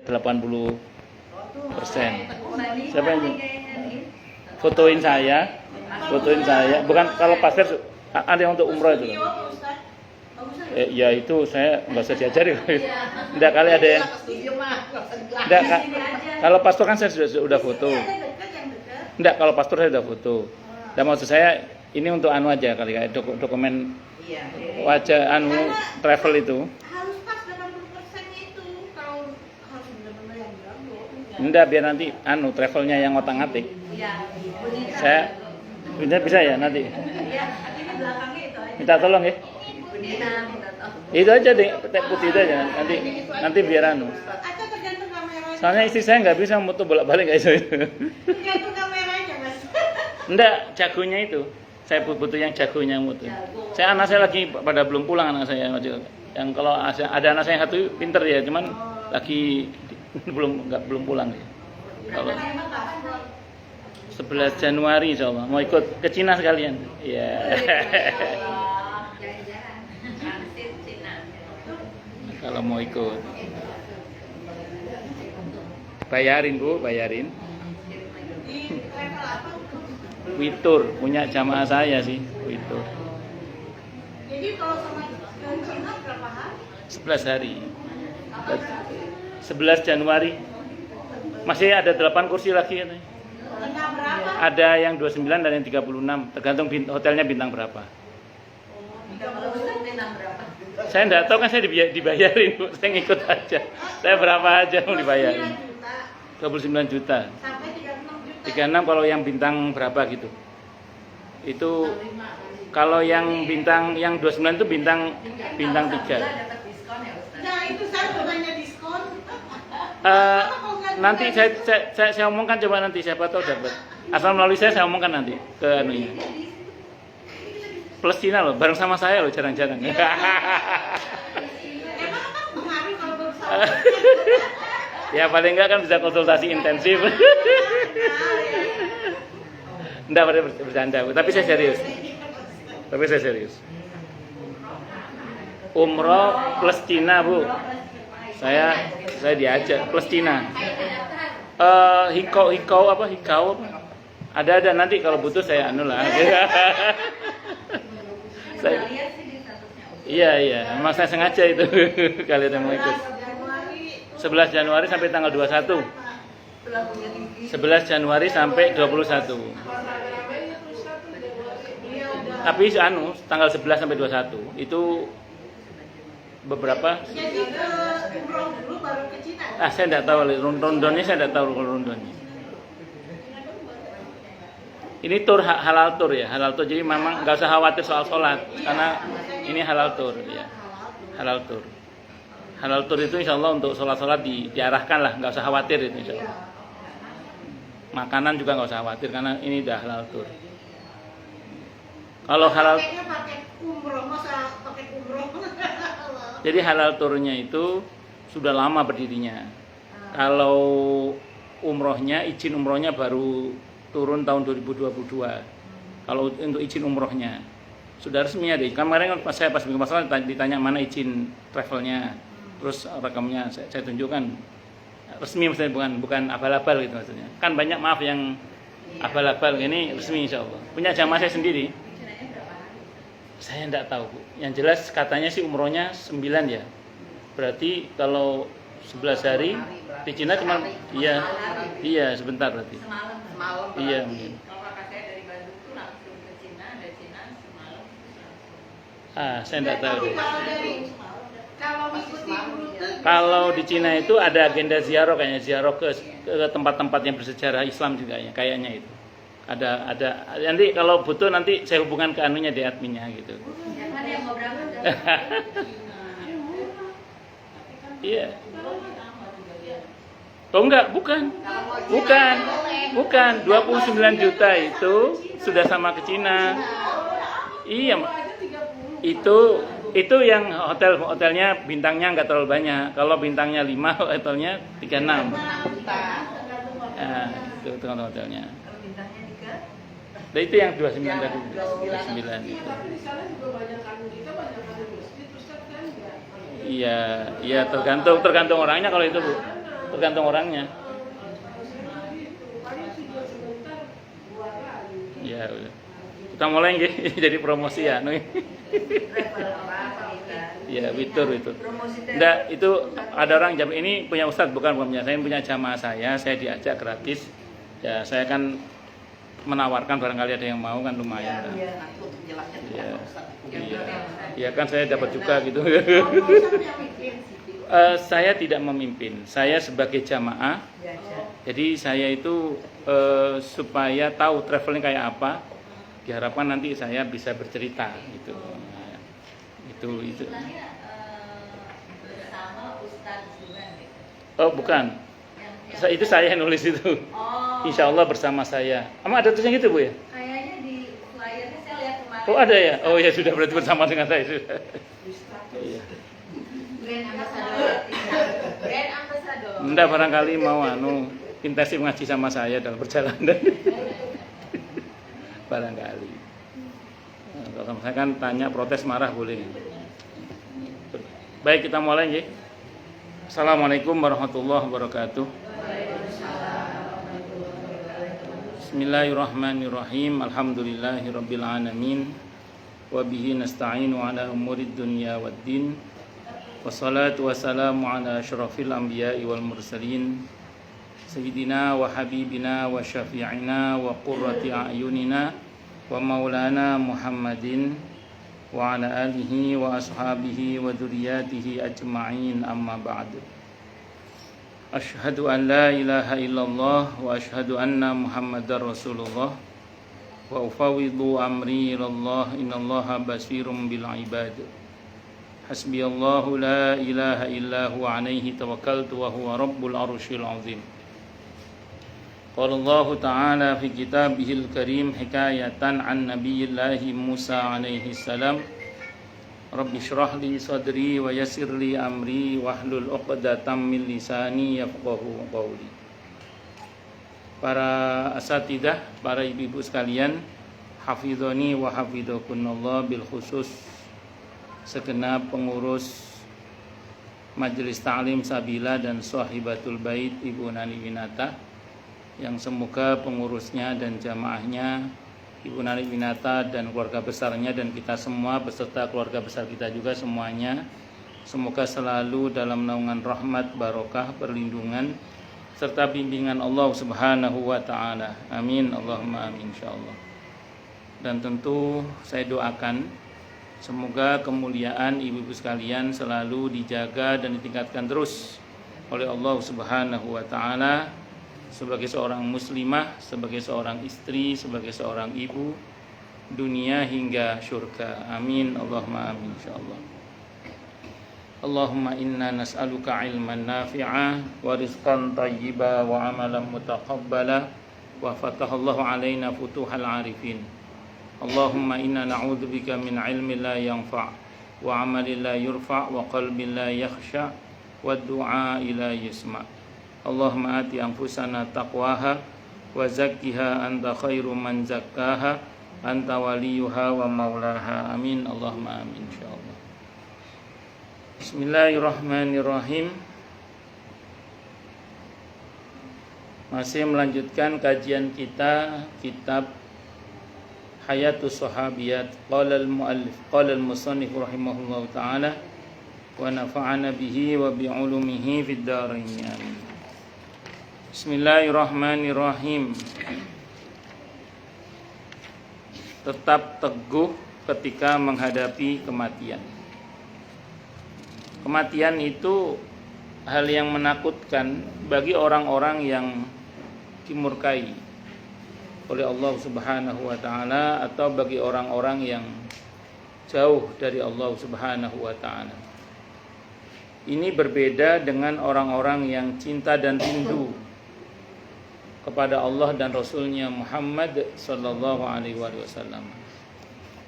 80%. Siapa yang fotoin saya? Bukan kalau pasir ada yang untuk umroh itu. Ya itu saya nggak usah diajari. Enggak kali ada yang. Enggak, kalau pastor kan saya sudah foto. Enggak, kalau pastor saya sudah foto. Dan maksud saya ini untuk anu aja kali kayak dokumen wajah anu travel itu. Harus pas 80%-nya itu. Kalau harus benar-benar yang jago. Enggak, biar nanti anu travelnya yang ngotak-ngatik. Saya bisa ya nanti. Minta tolong ya. Itu aja deh, putih itu aja nanti biar anu. Atau tergantung kameranya. Soalnya istri saya nggak bisa moto bolak-balik kayak itu. Tergantung kameranya, Mas. Enggak, jagonya itu. Saya butuh yang jagonya moto. Anak saya lagi pada belum pulang anak saya. Yang kalau ada anak saya yang satu pinter ya, cuman lagi belum pulang ya. Kalau 11 Januari insyaallah mau ikut ke Cina sekalian. Iya. Kalau mau ikut. Bayarin, Bu, bayarin. Witur, punya jamaah saya sih, Witur. Jadi kalau sama Cina berapa hari? 11 hari. 11 Januari. Masih ada 8 kursi lagi katanya. Bintang berapa? Ada yang 29 dan yang 36, tergantung hotelnya bintang berapa. 30 bintang berapa? Saya enggak tahu kan saya dibayarin, Bu. Saya ngikut aja. Saya berapa aja mau dibayarin. 29 juta. Sampai 36 juta. 36 kalau yang bintang berapa gitu. Itu kalau yang bintang yang 29 itu bintang 3. Nah, itu saya bukannya diskon. Nanti saya omongkan coba nanti siapa tahu dapat. Asal melalui saya omongkan nanti ke anunya. Plus Cina loh, bareng sama saya loh jarang-jarang. Emang kan pengaruh kalau bersama. Ya paling enggak kan bisa konsultasi intensif. Enggak pada bercanda, tapi saya serius. Umroh plus Cina, Bu. Saya diajak plus Cina. Hikau apa? Ada nanti kalau butuh saya anu lah. Iya, memang saya sengaja itu kalian yang mau ikut. 11 Januari sampai tanggal 21. 11 Januari sampai 21. Tapi tanggal 11 sampai 21 itu beberapa. Jadi ke umroh dulu baru ke Cina. Saya enggak tahu rundonnya, saya enggak tahu rundonnya. Ini tur halal tur ya, halal tur. Jadi memang nggak usah khawatir soal sholat karena ini halal tur ya, halal tur. Halal tur itu insya Allah untuk sholat diarahkan lah, nggak usah khawatir itu insya Allah. Makanan juga nggak usah khawatir karena ini udah halal tur. Kalau halal, pakai umroh, masa pakai umroh. jadi halal turnya itu sudah lama berdirinya. Kalau umrohnya, izin umrohnya baru turun tahun 2022. Kalau untuk izin umrohnya sudah resmi ada. Kemarin pas bikin masalah ditanya mana izin travelnya, terus rekamnya saya tunjukkan resmi, maksudnya bukan abal-abal gitu maksudnya. Kan banyak maaf yang abal-abal, ini resmi insya Allah. Punya jamaah saya sendiri. Saya enggak tahu, Bu. Yang jelas katanya sih umrohnya 9 ya. Berarti kalau 11 hari di Cina cuma iya sebentar berarti. Semalam. Iya mungkin. Kalau kakak saya dari Bandung tuh langsung ke Cina, dari Cina semalam. Saya enggak tahu deh. Kalau mengikuti rute. Kalau di Cina itu ada agenda ziarah, kayaknya ziarah ke tempat-tempat yang bersejarah Islam juga ya, kayaknya itu. Ada nanti kalau butuh nanti saya hubungan ke anunya di adminnya gitu. Ya kan yang mau berangkat kan? Iya. Oh enggak, bukan. 29 juta itu sudah sama ke Cina. Iya, itu yang hotelnya bintangnya nggak terlalu banyak. Kalau bintangnya 5, hotelnya 36. Nah, itu tergantung hotelnya. Kalau bintangnya 3? Nah, itu yang 29 tadi. 29 itu. Iya, tergantung orangnya kalau itu, Bu. tergantung orangnya. Ya, udah. Kita mulai nggih jadi promosi ya. Ya, witur itu. Enggak, itu ada orang jam ini punya ustadz bukan punya saya, punya jamaah saya diajak gratis. Ya, saya kan menawarkan barangkali ada yang mau kan lumayan. Iya, nanti untuk jelasnya Iya. Pak Ustadz. Iya. Iya kan saya dapat juga gitu. Oh, Pak Ustadz yang mikirin sih. Saya tidak memimpin. Saya sebagai jamaah. Jadi saya itu supaya tahu traveling kayak apa. Diharapkan nanti saya bisa bercerita gitu. Nah, itu. Istilahnya bersama Ustadz Zuran gitu. Oh bukan. Itu saya yang nulis itu. Oh. Insya Allah bersama saya. Emang ada tulisannya gitu Bu ya? Kayaknya di flyernya saya lihat kemarin. Oh ada ya? Oh ya sudah berarti bersama dengan saya sudah. Iya. Brand ambassador. Brand ambassador. Enggak barangkali mau intensif ngaji sama saya dalam perjalanan. Barangkali. Nah, kalau sama saya kan tanya protes marah boleh. Baik kita mulai ya. Assalamualaikum warahmatullahi wabarakatuh. Bismillahirrahmanirrahim. Alhamdulillahirabbil alamin. Wa bihi nasta'inu ala umurid dunya waddin. Wassalatu wassalamu ala asyrafil anbiya'i wal mursalin. Sayyidina wa habibina wa syafi'ina wa qurrati a'yunina wa maulana Muhammadin wa ala alihi wa ashabihi wa dzurriyyatihi ajma'in amma ba'du. Asyhadu an la ilaha illallah wa asyhadu anna Muhammadar Rasulullah wa ufawwidu amri ilallah innallaha basirum bil ibad. Hasbiyallahu la ilaha illa huwa alaihi tawakkaltu wa huwa rabbul arsyil azim. Qala Allah Ta'ala fi kitabihil karim hikayatan an nabiyillahi Musa alaihi salam. Rabbi syrah li sadri wa yassir li amri wahlul 'uqdatam min lisani yafqahu qawli. Para asatidzah, para ibu-ibu sekalian, hafizani wa hafizakunallah bil khusus segenap pengurus Majelis Ta'lim Sabila dan Sahibatul Bait Ibu Nani Winata, yang semoga pengurusnya dan jamaahnya Ibu Nani Winata dan keluarga besarnya dan kita semua beserta keluarga besar kita juga semuanya semoga selalu dalam naungan rahmat, barokah, perlindungan serta bimbingan Allah Subhanahu wa taala. Amin Allahumma amin insyaallah. Dan tentu saya doakan semoga kemuliaan ibu-ibu sekalian selalu dijaga dan ditingkatkan terus oleh Allah Subhanahu wa taala sebagai seorang muslimah, sebagai seorang istri, sebagai seorang ibu, dunia hingga syurga. Amin Allahumma amin insyaallah. Allahumma inna nas'aluka ilman nafi'a wa rizqan thayyiba wa amalan mutaqabbala wa fatahallahu alaina futuhal arifin. Allahumma inna na'udzubika min ilmin la yanfa' wa amalin la yurfa' wa qalbin la yakhsha' wa du'a la yusma'. Allahumma ati anfusana taqwaha wa zakkiha anta khairu man zakkaha anta waliyuha wa maulaha. Amin Allahumma amin insyaallah. Bismillahirrahmanirrahim. Masih melanjutkan kajian kita kitab Hayatus Sahabiyat. Qala al-muallif qala al-musannif rahimahullahu taala wa nafa'ana bihi wa bi ulumihi fid dharain. Amin. Bismillahirrahmanirrahim. Tetap teguh ketika menghadapi kematian. Kematian itu hal yang menakutkan bagi orang-orang yang dimurkai oleh Allah Subhanahu wa taala atau bagi orang-orang yang jauh dari Allah Subhanahu wa taala. Ini berbeda dengan orang-orang yang cinta dan rindu kepada Allah dan Rasulnya Muhammad sallallahu alaihi wasallam.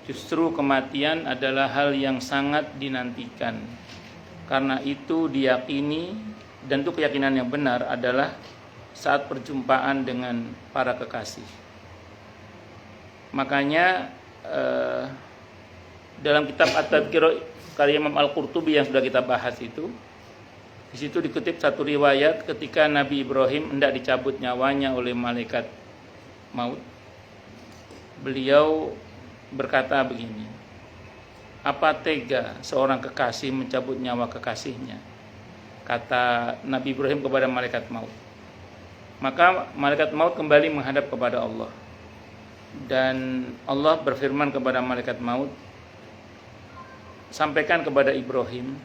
Justru kematian adalah hal yang sangat dinantikan. Karena itu diyakini dan itu keyakinan yang benar adalah saat perjumpaan dengan para kekasih. Makanya dalam kitab At-Tadhkirah karya Imam Al-Qurtubi yang sudah kita bahas itu Di situ dikutip satu riwayat ketika Nabi Ibrahim hendak dicabut nyawanya oleh malaikat maut. Beliau berkata begini, apa tega seorang kekasih mencabut nyawa kekasihnya? Kata Nabi Ibrahim kepada malaikat maut. Maka malaikat maut kembali menghadap kepada Allah. Dan Allah berfirman kepada malaikat maut, sampaikan kepada Ibrahim,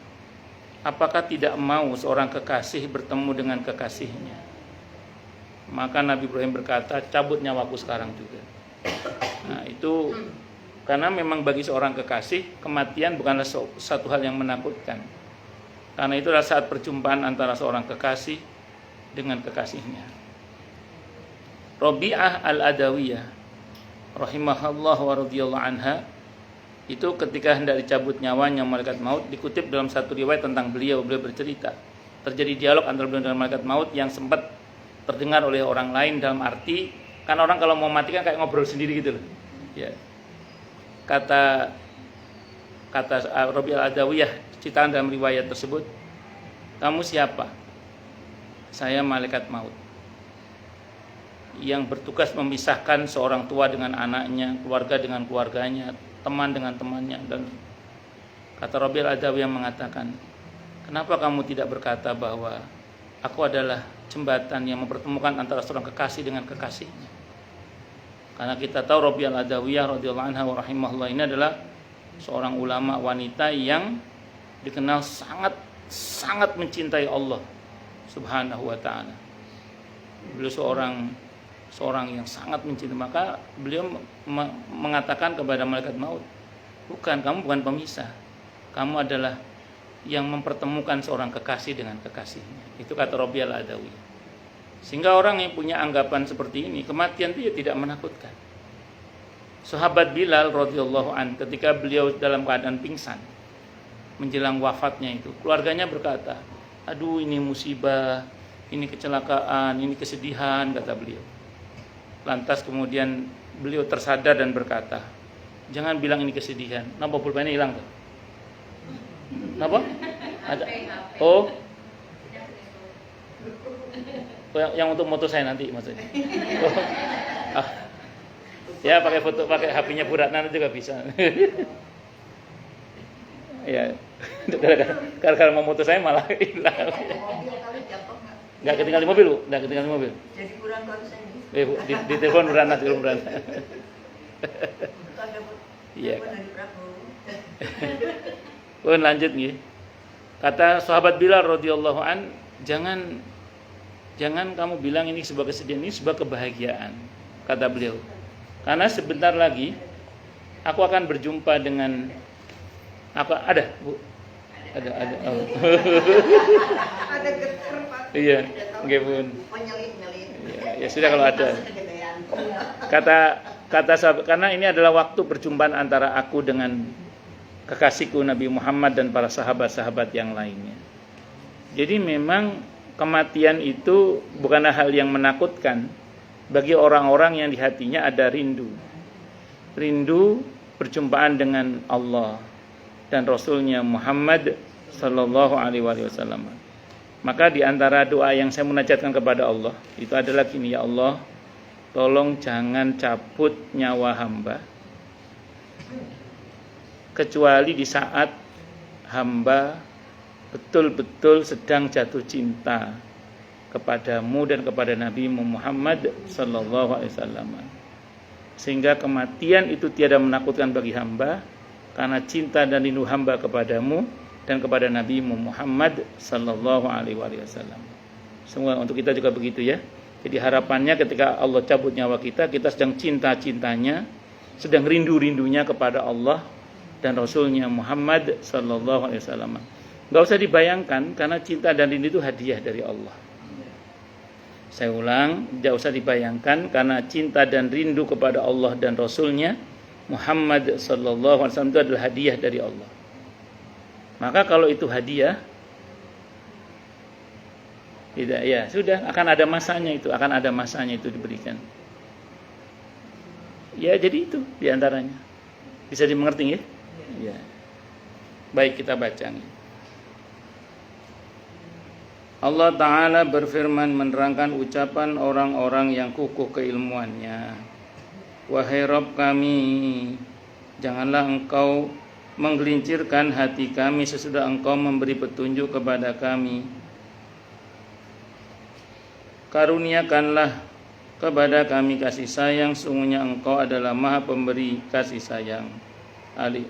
apakah tidak mau seorang kekasih bertemu dengan kekasihnya? Maka Nabi Ibrahim berkata, cabut nyawaku sekarang juga. Nah itu karena memang bagi seorang kekasih kematian bukanlah satu hal yang menakutkan. Karena itu adalah saat perjumpaan antara seorang kekasih dengan kekasihnya. Rabi'ah al-Adawiyah rahimahullah wa radhiyallahu anha, itu ketika hendak dicabut nyawanya malaikat maut, dikutip dalam satu riwayat tentang beliau bercerita terjadi dialog antara beliau dan malaikat maut yang sempat terdengar oleh orang lain, dalam arti kan orang kalau mau mati kan kayak ngobrol sendiri gitu loh ya. Kata Rabi'ah al-Adawiyah citaan dalam riwayat tersebut, kamu siapa? Saya malaikat maut yang bertugas memisahkan seorang tua dengan anaknya, keluarga dengan keluarganya, teman dengan temannya. Dan kata Rabi'ah al-Adawiyah mengatakan, kenapa kamu tidak berkata bahwa aku adalah jembatan yang mempertemukan antara seorang kekasih dengan kekasihnya? Karena kita tahu Rabi'ah al-Adawiyah radhiyallahu anha wa rahimahullah ini adalah seorang ulama wanita yang dikenal sangat mencintai Allah Subhanahu wa taala. Beliau seorang yang sangat mencintai, maka beliau mengatakan kepada malaikat maut, kamu bukan pemisah, kamu adalah yang mempertemukan seorang kekasih dengan kekasihnya. Itu kata Rabi'ah al-Adawiyah. Sehingga orang yang punya anggapan seperti ini, kematian itu ya tidak menakutkan. Sahabat Bilal radhiyallahu an, ketika beliau dalam keadaan pingsan menjelang wafatnya itu, keluarganya berkata, aduh ini musibah, ini kecelakaan, ini kesedihan, kata beliau. Lantas kemudian beliau tersadar dan berkata, jangan bilang ini kesedihan. Kenapa pulpennya hilang tuh? Kenapa? Ada. Oh, yang untuk moto saya nanti maksudnya. Oh. Ah. Ya pakai foto, pakai HP-nya Bu Ratna juga bisa. Ya, karena mau moto saya malah hilang. Nggak ketinggalan di mobil, Bu. Nggak ketinggalan di mobil. Jadi kurang konsen. Di telepon Bu Ratna, Iya. Pun lanjut nih. Kata sahabat Bilal radhiyallahu an, jangan kamu bilang ini sebuah kesedihan, ini sebuah kebahagiaan, kata beliau. Karena sebentar lagi aku akan berjumpa dengan apa? Ada, Bu? Ada. Oh. Ada getar, Pak. Iya, nggih, Bun. Penyelit. Ya sudah kalau ada. Kata sahabat, karena ini adalah waktu perjumpaan antara aku dengan kekasihku Nabi Muhammad dan para sahabat-sahabat yang lainnya. Jadi memang kematian itu bukanlah hal yang menakutkan bagi orang-orang yang di hatinya ada rindu perjumpaan dengan Allah dan Rasulnya Muhammad sallallahu alaihi wasallam. Maka di antara doa yang saya munajatkan kepada Allah itu adalah gini, ya Allah, tolong jangan cabut nyawa hamba kecuali di saat hamba betul-betul sedang jatuh cinta kepadamu dan kepada Nabi Muhammad sallallahu alaihi wasallam. Sehingga kematian itu tiada menakutkan bagi hamba karena cinta dan rindu hamba kepadamu dan kepada Nabi Muhammad sallallahu alaihi wasallam. Semua untuk kita juga begitu ya. Jadi harapannya ketika Allah cabut nyawa kita sedang cinta-cintanya, sedang rindu-rindunya kepada Allah dan Rasulnya Muhammad sallallahu alaihi wasallam. Enggak usah dibayangkan karena cinta dan rindu itu hadiah dari Allah. Saya ulang, tidak usah dibayangkan karena cinta dan rindu kepada Allah dan Rasulnya Muhammad sallallahu alaihi wasallam itu adalah hadiah dari Allah. Maka kalau itu hadiah, tidak ya sudah akan ada masanya itu diberikan. Ya jadi itu diantaranya. Bisa dimengerti ya? Ya. Baik kita baca nih. Allah Ta'ala berfirman menerangkan ucapan orang-orang yang kukuh keilmuannya. Wahai Rabb kami, janganlah engkau menggelincirkan hati kami sesudah engkau memberi petunjuk kepada kami. Karuniakanlah kepada kami kasih sayang, sungguhnya engkau adalah maha pemberi kasih sayang.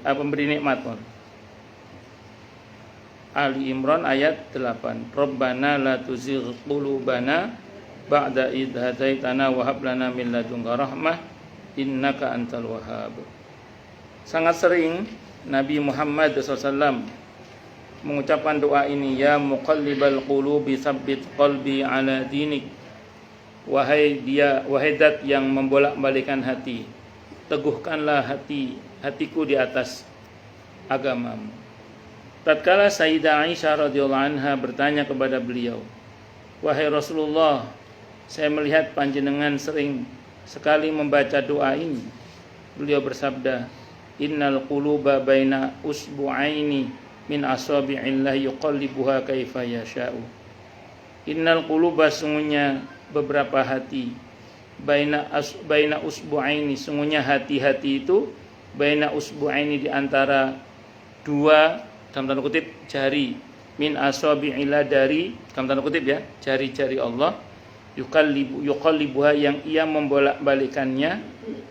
Pemberi nikmat. Ali Imran ayat 8. Rabbana la tuzigh qulubana ba'da idh hadaitana wa hab lana min ladunka rahmah innaka antal wahhab. Sangat sering Nabi Muhammad SAW mengucapkan doa ini, ya muqallibal qulubi tsabbit qalbi ala dinik. Wahai zat yang membolak-balikan hati, teguhkanlah hatiku di atas agamamu. Tatkala Sayyidah Aisyah radhiyallahu anha bertanya kepada beliau, wahai Rasulullah, saya melihat panjenengan sering sekali membaca doa ini. Beliau bersabda, innal quluba baina usbu'aini min asabi'illah yuqallibuha kaifa yasha'u. Innal quluba, sungguhnya beberapa hati, baina usbu'aini, sungguhnya hati-hati itu baina usbu'aini, di antara dua dalam tanda kutip jari, min asabi'illah, dari dalam tanda kutip ya, jari-jari Allah, yuqallibuha, yang ia membolak-balikannya,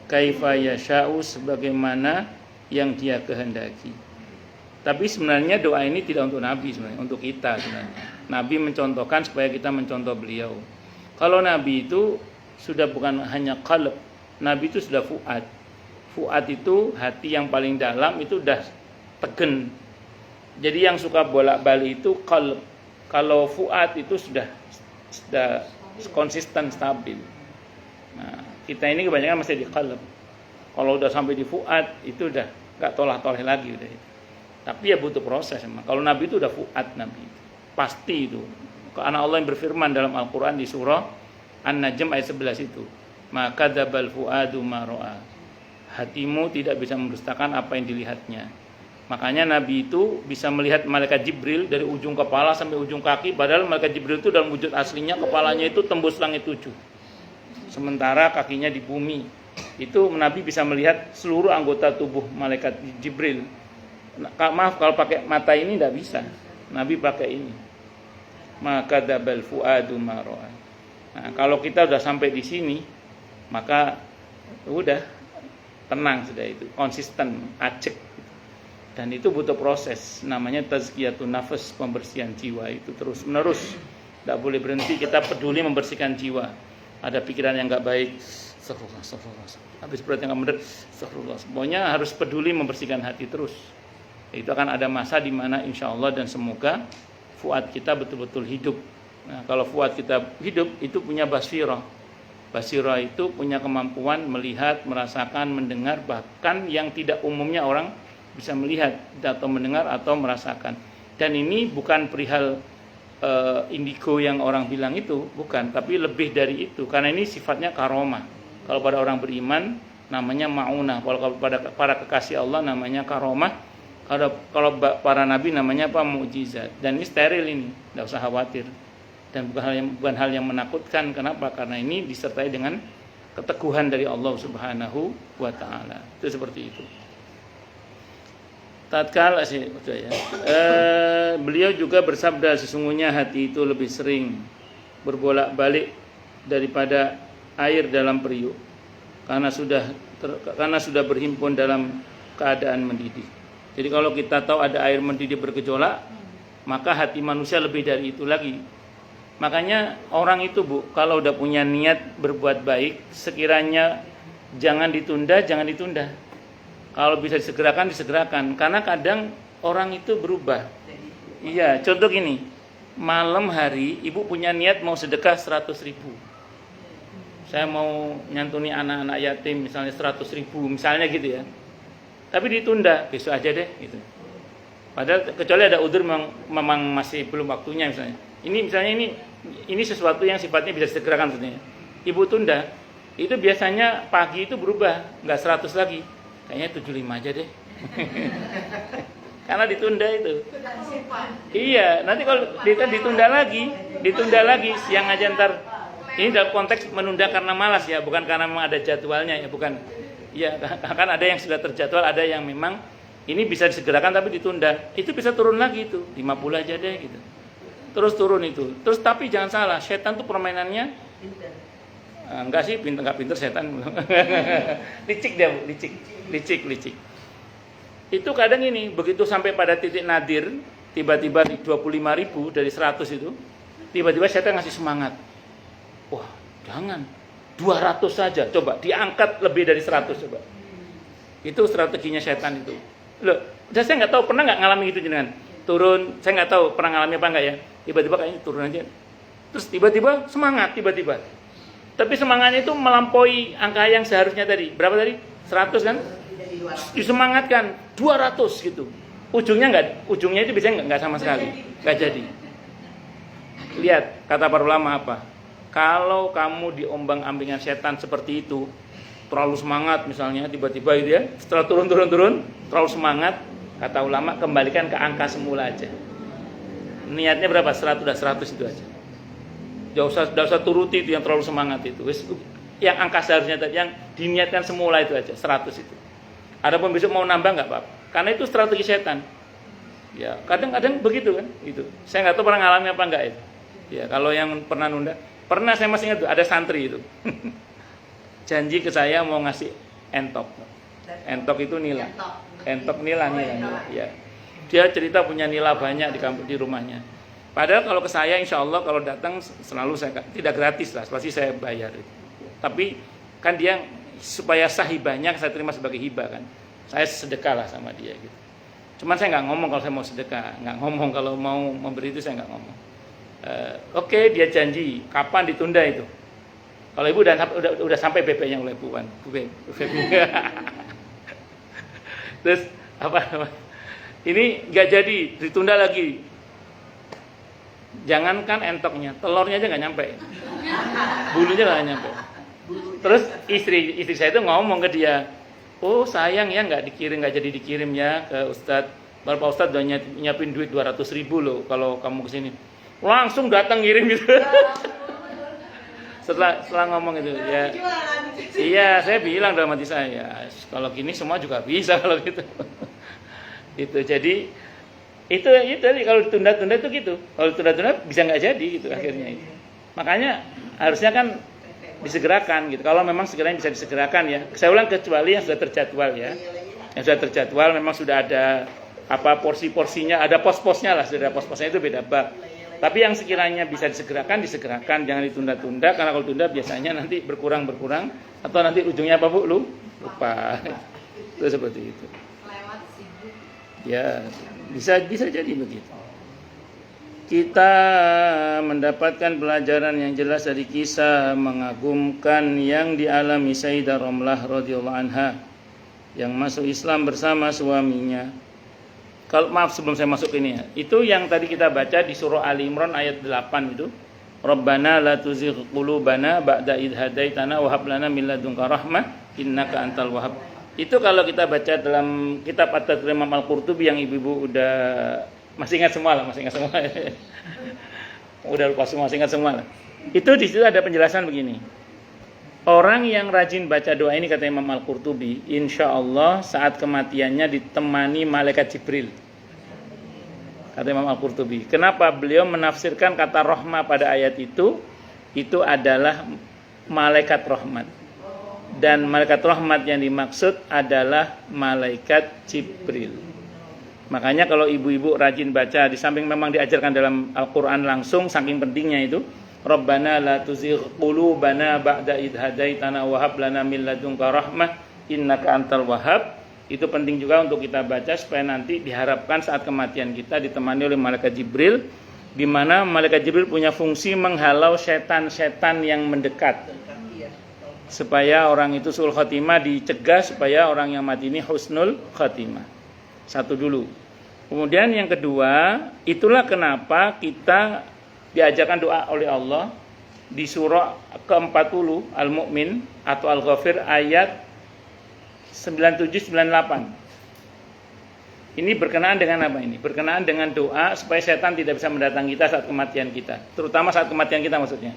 kaifa yasha'u, sebagaimana yang dia kehendaki. Tapi sebenarnya doa ini tidak untuk Nabi, sebenarnya untuk kita sebenarnya. Nabi mencontohkan supaya kita mencontoh beliau. Kalau Nabi itu sudah bukan hanya qalb, Nabi itu sudah fuad. Fuad itu hati yang paling dalam, itu udah tegen. Jadi yang suka bolak-balik itu qalb. Kalau fuad itu sudah konsisten, stabil. Nah, kita ini kebanyakan masih di qalb. Kalau udah sampai di fuad itu udah enggak tolah-toleh lagi udah. Tapi ya butuh proses memang. Kalau Nabi itu udah fuad, Nabi pasti itu. Karena Allah yang berfirman dalam Al-Quran di surah An-Najm ayat 11 itu, maka dzabal fuadu ma ra'a. Hatimu tidak bisa mendustakan apa yang dilihatnya. Makanya Nabi itu bisa melihat malaikat Jibril dari ujung kepala sampai ujung kaki, padahal malaikat Jibril itu dalam wujud aslinya kepalanya itu tembus langit 7. Sementara kakinya di bumi. Itu Nabi bisa melihat seluruh anggota tubuh malaikat Jibril. Maaf, kalau pakai mata ini tidak bisa. Nabi pakai ini. Maka dzabal fuadu ma ra'a. Nah, kalau kita sudah sampai di sini, maka udah tenang sudah, itu konsisten, acek. Dan itu butuh proses, namanya tazkiyatun nafas, pembersihan jiwa itu terus menerus, tidak boleh berhenti. Kita peduli membersihkan jiwa. Ada pikiran yang nggak baik, astagfirullah. Habis berat yang nggak benar, astagfirullah. Pokoknya harus peduli membersihkan hati terus. Itu akan ada masa di mana insya Allah dan semoga fuad kita betul-betul hidup. Nah, kalau fuad kita hidup, itu punya basirah. Basirah itu punya kemampuan melihat, merasakan, mendengar, bahkan yang tidak umumnya orang bisa melihat atau mendengar atau merasakan. Dan ini bukan perihal indigo yang orang bilang itu, bukan, tapi lebih dari itu, karena ini sifatnya karomah. Kalau pada orang beriman namanya ma'unah, kalau pada para kekasih Allah namanya karomah, kalau para nabi namanya apa? Mukjizat. Dan ini steril, ini tidak usah khawatir, dan bukan hal yang menakutkan. Kenapa? Karena ini disertai dengan keteguhan dari Allah Subhanahu wa Ta'ala. Itu seperti itu. Tatkala beliau juga bersabda, sesungguhnya hati itu lebih sering berbolak-balik daripada air dalam periuk, karena sudah berhimpun dalam keadaan mendidih. Jadi kalau kita tahu ada air mendidih bergejolak, maka hati manusia lebih dari itu lagi. Makanya orang itu, Bu, kalau udah punya niat berbuat baik, sekiranya jangan ditunda. Kalau bisa disegerakan. Karena kadang orang itu berubah. Iya, contoh gini. Malam hari ibu punya niat mau sedekah 100.000. Saya mau nyantuni anak-anak yatim misalnya 100.000, misalnya gitu ya. Tapi ditunda, besok aja deh gitu. Padahal kecuali ada udzur memang masih belum waktunya misalnya. Ini misalnya ini sesuatu yang sifatnya bisa disegerakan sebenarnya. Ibu tunda, itu biasanya pagi itu berubah, enggak 100 lagi. Kayaknya 75 aja deh. karena ditunda itu. Sudah simpan. Iya, nanti kalau ditunda lagi siang aja ntar. Ini dalam konteks menunda karena malas ya, bukan karena memang ada jadwalnya ya, bukan. Ya, kan ada yang sudah terjadwal, ada yang memang ini bisa disegerakan tapi ditunda. Itu bisa turun lagi itu, 50 aja deh gitu. Terus turun itu. Terus tapi jangan salah, setan tuh permainannya enggak sih, enggak pinter setan. Licik dia, Bu, licik. Itu kadang ini, begitu sampai pada titik nadir, tiba-tiba 25.000 dari 100 itu, tiba-tiba setan ngasih semangat. Wah, jangan. 200 saja, coba diangkat lebih dari 100 coba. Itu strateginya setan itu. Loh, saya nggak tahu pernah nggak ngalami itu jenengan. Turun, saya nggak tahu pernah ngalami apa enggak ya. Tiba-tiba kayaknya turun aja. Terus tiba-tiba semangat tiba-tiba. Tapi semangatnya itu melampaui angka yang seharusnya tadi. Berapa tadi? 100 kan? Disemangatkan 200 gitu. Ujungnya itu biasanya nggak sama sekali. Nggak jadi. Lihat kata para ulama apa? Kalau kamu diombang-ambingan setan seperti itu, terlalu semangat misalnya tiba-tiba itu ya, setelah turun terlalu semangat, kata ulama kembalikan ke angka semula aja. Niatnya berapa? 100 itu aja. Jangan usah turuti itu yang terlalu semangat itu. Yang angka seharusnya tadi yang diniatkan semula itu aja, 100 itu. Adapun besok mau nambah nggak apa-apa. Karena itu strategi setan. Ya, kadang-kadang begitu kan, itu. Saya nggak tahu pernah ngalami apa enggak itu. Ya, kalau yang pernah nunda, pernah saya masih ingat tuh, ada santri itu. Janji ke saya mau ngasih entok. Entok itu nila. Entok nila. Ya. Dia cerita punya nila banyak di rumahnya. Padahal kalau ke saya insya Allah kalau datang selalu saya tidak gratis lah, pasti saya bayar. Tapi kan dia supaya sah hibahnya saya terima sebagai hibah kan. Saya sedekah lah sama dia gitu. Cuman saya nggak ngomong kalau saya mau sedekah, nggak ngomong kalau mau memberi itu saya nggak ngomong. Oke, dia janji kapan ditunda itu. Kalau ibu udah sampai BP-nya oleh Bu Wan. Terus apa? Ini nggak jadi, ditunda lagi. Jangankan entoknya, telurnya aja nggak nyampe, bulunya nggak nyampe. Terus istri saya itu ngomong ke dia, oh sayang ya nggak jadi dikirim ya ke Ustadz. Bapak Ustadz udah nyiapin duit 200.000 loh kalau kamu kesini. Langsung datang ngirim gitu. setelah ngomong itu ya. Iya, saya bilang dalam hati saya, kalau gini semua juga bisa kalau gitu. Itu jadi itu tadi kalau tunda-tunda itu gitu. Kalau tunda-tunda bisa nggak jadi gitu akhirnya itu. Makanya harusnya kan disegerakan gitu. Kalau memang segera bisa disegerakan ya. Saya ulang kecuali yang sudah terjadwal ya. Yang sudah terjadwal memang sudah ada apa porsi-porsinya, ada pos-posnya lah, sudah ada pos-posnya itu beda bab. Tapi yang sekiranya bisa disegerakan, jangan ditunda-tunda karena kalau tunda biasanya nanti berkurang atau nanti ujungnya apa Bu? Lupa. Itu seperti itu. Ya, bisa jadi begitu. Kita mendapatkan pelajaran yang jelas dari kisah mengagumkan yang dialami Sayyidah Ramlah radhiyallahu anha yang masuk Islam bersama suaminya. Kalau maaf sebelum saya masuk ini ya. Itu yang tadi kita baca di surah Ali Imran ayat 8 itu. Rabbana la tuzigh qulubana ba'da idh hadaitana wa hab lana min ladunka rahmah innaka antal wahhab. Itu kalau kita baca dalam kitab At-Tadhkir Imam Al-Qurtubi yang ibu-ibu udah masih ingat semua. Udah lupa semua, masih ingat semua lah. Itu di situ ada penjelasan begini. Orang yang rajin baca doa ini kata Imam Al-Qurtubi, insya Allah saat kematiannya ditemani malaikat Jibril. Kata Imam Al-Qurtubi. Kenapa beliau menafsirkan kata rahmah pada ayat itu adalah malaikat rahmat. Dan malaikat rahmat yang dimaksud adalah malaikat Jibril. Makanya kalau ibu-ibu rajin baca, di samping memang diajarkan dalam Al-Quran langsung, saking pentingnya itu, Rabbana la tuzigh qulubana ba'da idh hadaitana wa hab lana min ladunka rahmah innaka antal wahhab. Itu penting juga untuk kita baca supaya nanti diharapkan saat kematian kita ditemani oleh malaikat Jibril, di mana malaikat Jibril punya fungsi menghalau setan-setan yang mendekat. Supaya orang itu sul khatimah dicegah, supaya orang yang mati ini husnul khatimah. Satu dulu. Kemudian yang kedua, itulah kenapa kita diajarkan doa oleh Allah di surah ke-40 Al-Mu'min atau Al-Ghafir ayat 97-98. Ini berkenaan dengan apa ini? Berkenaan dengan doa supaya setan tidak bisa mendatangi kita saat kematian kita. Terutama saat kematian kita maksudnya.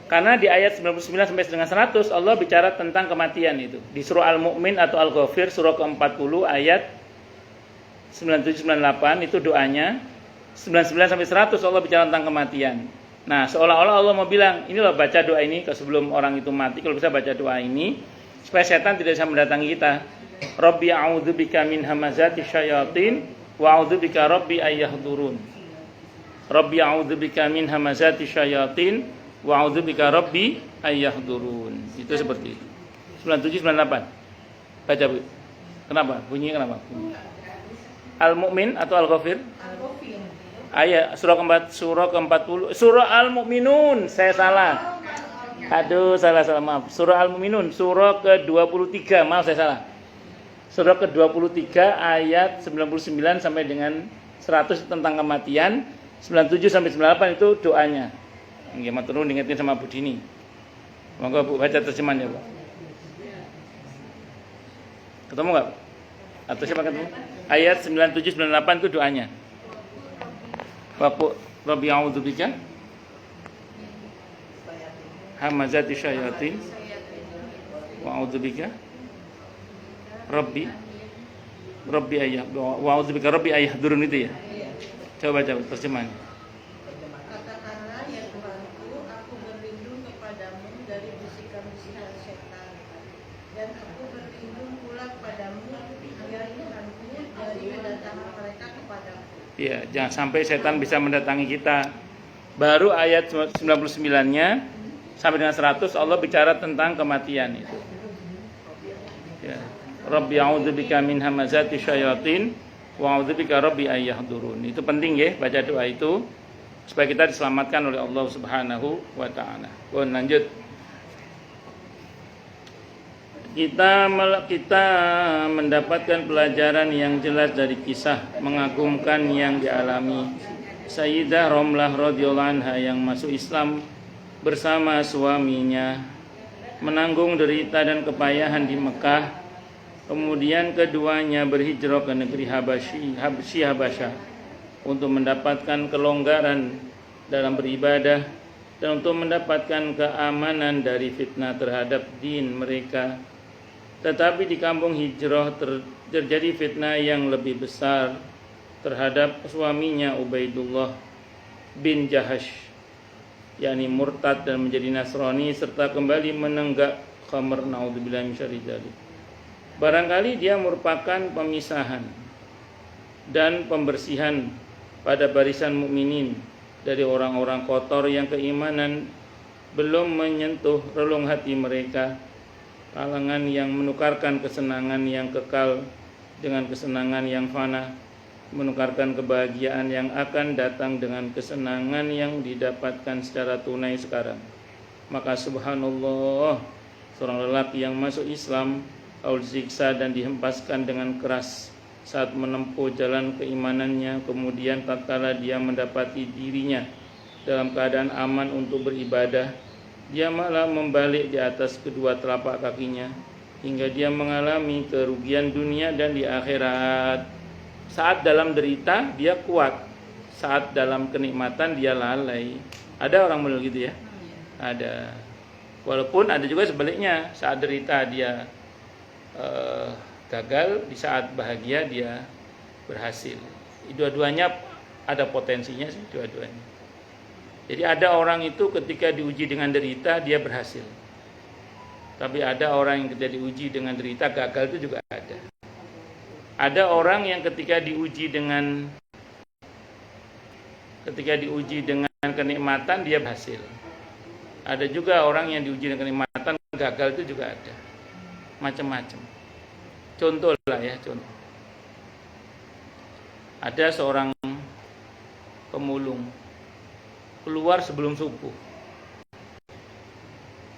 Karena di ayat 99 sampai dengan 100 Allah bicara tentang kematian itu. Di surah Al-Mu'min atau Al-Ghafir surah ke-40 ayat 97-98 itu doanya. 99 sampai 100 Allah bicara tentang kematian. Nah, seolah-olah Allah mau bilang, ini loh baca doa ini sebelum orang itu mati, kalau bisa baca doa ini supaya setan tidak bisa mendatangi kita. Rabbi a'udzubika min hamazati syayatin wa a'udzubika rabbi ayyahdurun. Rabbi a'udzubika min hamazati syayatin wa a'udzubika rabbi ayyahdurun. Itu seperti itu. 97 98. Baca Bu. Kenapa? Bunyinya kenapa? Bunyi. Al-Mu'min atau Al-Ghafir? Al-Ghafir. Ayat surah ke-40. Surah Al-Mu'minun, saya salah. Aduh, salah maaf. Surah Al-Mu'minun, surah ke-23. Maaf saya salah. Surah ke-23 ayat 99 sampai dengan 100 tentang kematian, 97 sampai 98 itu doanya. Nggih, matur nuwun diingetin sama Bu Dini. Monggo Bu baca terjemahannya, Bu. Ketemu enggak? Atau siapa ketemu? Ayat 97 98 itu doanya. Bapak Rabbi a'udzubika hamazati syayatin wa a'udzubika Rabbi ayah wa a'udzubika Rabbi ayyahdurun itu ya. Coba terjemahannya. Katakanlah ya Tuhanku, aku berlindung kepadamu dari bisikan-bisikan setan, dan aku berlindung pula kepadamu ya Tuhanku dari kedatangan mereka kepadaku. Ya, jangan sampai setan bisa mendatangi kita. Baru ayat 99-nya sampai dengan 100 Allah bicara tentang kematian itu. Ya. Rabbi a'udzubika min hamazati syayatin wa a'udzubika rabbi ayyahdurun. Itu penting ya baca doa itu supaya kita diselamatkan oleh Allah Subhanahu wa taala. Lanjut. Kita mendapatkan pelajaran yang jelas dari kisah mengagumkan yang dialami Sayyidah Romlah radhiyallahu anha yang masuk Islam bersama suaminya, menanggung derita dan kepayahan di Mekah. Kemudian keduanya berhijrah ke negeri Habasyah untuk mendapatkan kelonggaran dalam beribadah dan untuk mendapatkan keamanan dari fitnah terhadap din mereka. Tetapi di kampung hijrah terjadi fitnah yang lebih besar terhadap suaminya Ubaidullah bin Jahash, yakni murtad dan menjadi Nasrani serta kembali menenggak khamr, naudzubillahi min syarri dzalik. Barangkali dia merupakan pemisahan dan pembersihan pada barisan mukminin dari orang-orang kotor yang keimanan belum menyentuh relung hati mereka, kalangan yang menukarkan kesenangan yang kekal dengan kesenangan yang fana, menukarkan kebahagiaan yang akan datang dengan kesenangan yang didapatkan secara tunai sekarang. Maka subhanallah, seorang lelaki yang masuk Islam lalu disiksa dan dihempaskan dengan keras saat menempuh jalan keimanannya, kemudian tatkala dia mendapati dirinya dalam keadaan aman untuk beribadah, dia malah membalik di atas kedua telapak kakinya hingga dia mengalami kerugian dunia dan di akhirat. Saat dalam derita dia kuat, saat dalam kenikmatan dia lalai. Ada orang model gitu ya? Ada. Walaupun ada juga sebaliknya, saat derita dia gagal, di saat bahagia dia berhasil. Dua-duanya ada potensinya sih, dua-duanya. Jadi ada orang itu ketika diuji dengan derita dia berhasil. Tapi ada orang yang ketika diuji dengan derita gagal, itu juga ada. Ada orang yang ketika diuji dengan kenikmatan dia berhasil. Ada juga orang yang diuji dengan kenikmatan gagal, itu juga ada. Macam-macam. Contoh lah ya, contoh. Ada seorang pemulung keluar sebelum subuh.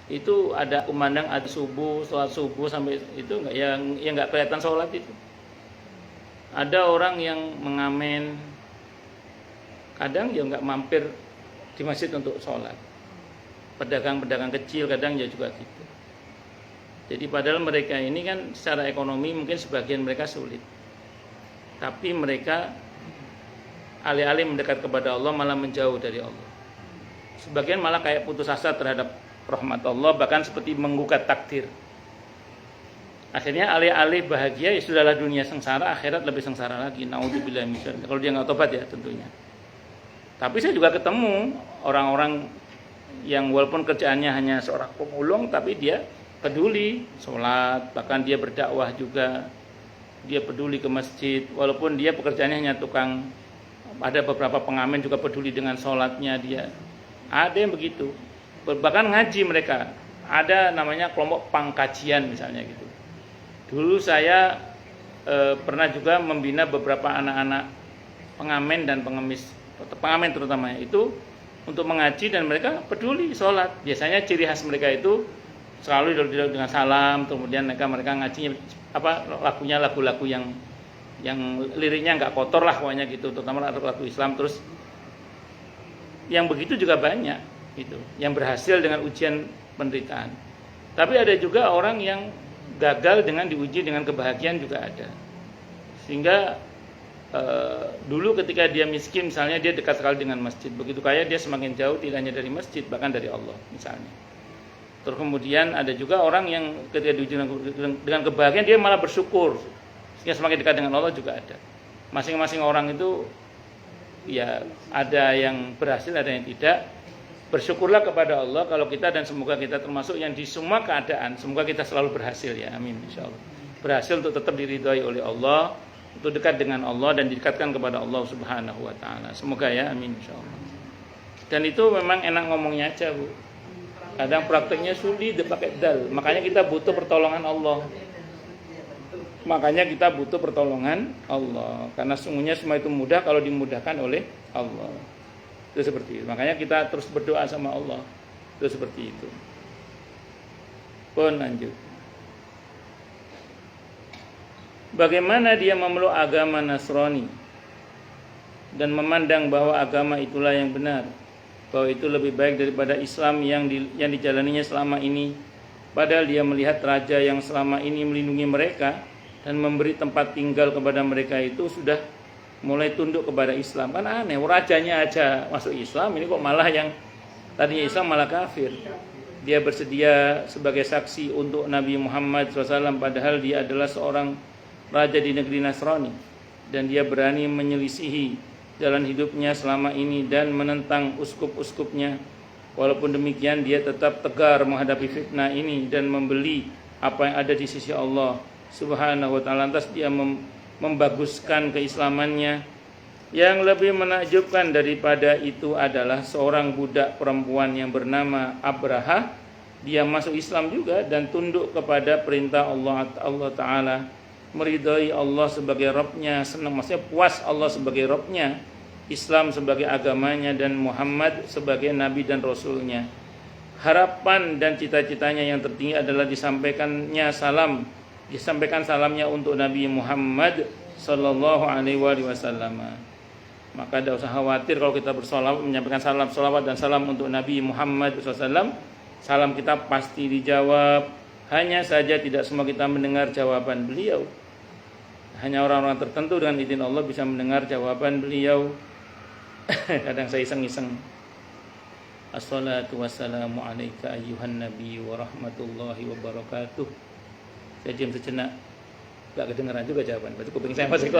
Itu ada kumandang ada subuh, sholat subuh sampai itu enggak yang enggak kelihatan sholat itu. Ada orang yang mengamen, kadang dia enggak mampir di masjid untuk sholat. Pedagang-pedagang kecil kadang ya juga gitu. Jadi padahal mereka ini kan secara ekonomi mungkin sebagian mereka sulit. tapi mereka alih-alih mendekat kepada Allah malah menjauh dari Allah. Sebagian malah kayak putus asa terhadap rahmat Allah, bahkan seperti menggugat takdir. Akhirnya alih-alih bahagia, ya sudahlah, dunia sengsara, akhirat lebih sengsara lagi. Naudzubillah min dzalik. Kalau dia nggak tobat ya tentunya. Tapi saya juga ketemu orang-orang yang walaupun kerjaannya hanya seorang pemulung, tapi dia peduli sholat, bahkan dia berdakwah juga. Dia peduli ke masjid, walaupun dia pekerjaannya hanya tukang. Ada beberapa pengamen juga peduli dengan sholatnya dia. Ada yang begitu. Bahkan ngaji mereka. Ada namanya kelompok pangkajian misalnya gitu. Dulu saya pernah juga membina beberapa anak-anak pengamen dan pengemis, pengamen terutama itu untuk mengaji, dan mereka peduli sholat. Biasanya ciri khas mereka itu selalu dengan salam, kemudian mereka ngajinya lagunya lagu-lagu yang liriknya nggak kotor lah pokoknya gitu, terutama lagu Islam. Terus yang begitu juga banyak gitu, yang berhasil dengan ujian penderitaan. Tapi ada juga orang yang gagal dengan diuji dengan kebahagiaan juga ada. Sehingga dulu ketika dia miskin misalnya, dia dekat sekali dengan masjid. Begitu kaya dia semakin jauh, tidak hanya dari masjid, bahkan dari Allah misalnya. Terus kemudian ada juga orang yang ketika diuji dengan kebahagiaan, dia malah bersyukur, sehingga semakin dekat dengan Allah juga ada. Masing-masing orang itu ya ada yang berhasil, ada yang tidak. Bersyukurlah kepada Allah kalau kita, dan semoga kita termasuk yang di semua keadaan, semoga kita selalu berhasil ya, amin insyaallah. Berhasil untuk tetap diridhai oleh Allah, untuk dekat dengan Allah dan didekatkan kepada Allah Subhanahu wa taala. Semoga ya, amin insyaallah. Dan itu memang enak ngomongnya aja, Bu. Kadang prakteknya sulit pakai dal. Makanya kita butuh pertolongan Allah. Makanya kita butuh pertolongan Allah. Karena sungguhnya semua itu mudah kalau dimudahkan oleh Allah. Itu seperti itu. Makanya kita terus berdoa sama Allah. Itu seperti itu. Pun lanjut. Bagaimana dia memeluk agama Nasrani dan memandang bahwa agama itulah yang benar, bahwa itu lebih baik daripada Islam yang dijalaninya selama ini, padahal dia melihat raja yang selama ini melindungi mereka dan memberi tempat tinggal kepada mereka itu sudah mulai tunduk kepada Islam. Kan aneh, rajanya aja masuk Islam, ini kok malah yang tadinya Islam malah kafir. Dia bersedia sebagai saksi untuk Nabi Muhammad SAW, padahal dia adalah seorang raja di negeri Nasrani, dan dia berani menyelisihi jalan hidupnya selama ini dan menentang uskup-uskupnya. Walaupun demikian, dia tetap tegar menghadapi fitnah ini dan membeli apa yang ada di sisi Allah Subhanahu wa ta'ala. Lantas dia membaguskan keislamannya. Yang lebih menakjubkan daripada itu adalah seorang budak perempuan yang bernama Abraha. Dia masuk Islam juga dan tunduk kepada perintah Allah Ta'ala, meridai Allah sebagai Rabbnya, senang, maksudnya puas Allah sebagai Rabbnya, Islam sebagai agamanya, dan Muhammad sebagai Nabi dan Rasulnya. Harapan dan cita-citanya yang tertinggi adalah disampaikan salamnya untuk Nabi Muhammad Sallallahu Alaihi Wasallam. Maka tidak usah khawatir kalau kita bersolawat, menyampaikan salawat dan salam untuk Nabi Muhammad SAW. Salam kita pasti dijawab. Hanya saja tidak semua kita mendengar jawaban beliau. Hanya orang-orang tertentu dengan izin Allah bisa mendengar jawaban beliau. Kadang saya iseng-iseng. Assalatu wassalamu alaika ayyuhan nabi wa rahmatullahi wa barakatuh. Saya diam sejenak. Gak kedengeran juga jawaban. Berarti kuping saya masih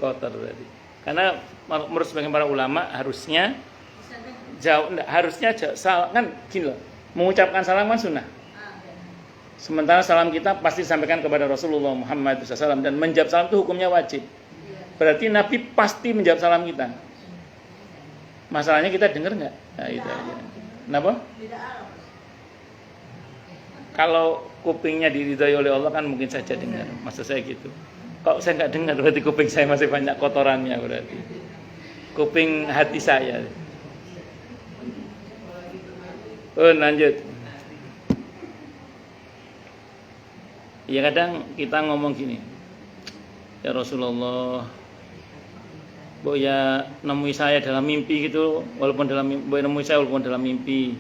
kotor. Berarti. Karena menurut sebagian para ulama harusnya kan gini loh. Mengucapkan salam kan sunnah. Sementara salam kita pasti disampaikan kepada Rasulullah Muhammad SAW, dan menjawab salam itu hukumnya wajib. Berarti Nabi pasti menjawab salam kita. Masalahnya kita dengar nggak? Nah, itu aja. Kenapa? Kalau kupingnya diridhai oleh Allah kan mungkin saja dengar. Maksud saya gitu. Kok saya nggak dengar, berarti kuping saya masih banyak kotorannya berarti. Kuping hati saya. Lanjut. Ya kadang kita ngomong gini, ya Rasulullah, Mbok ya nemui saya dalam mimpi gitu, walaupun dalam mimpi.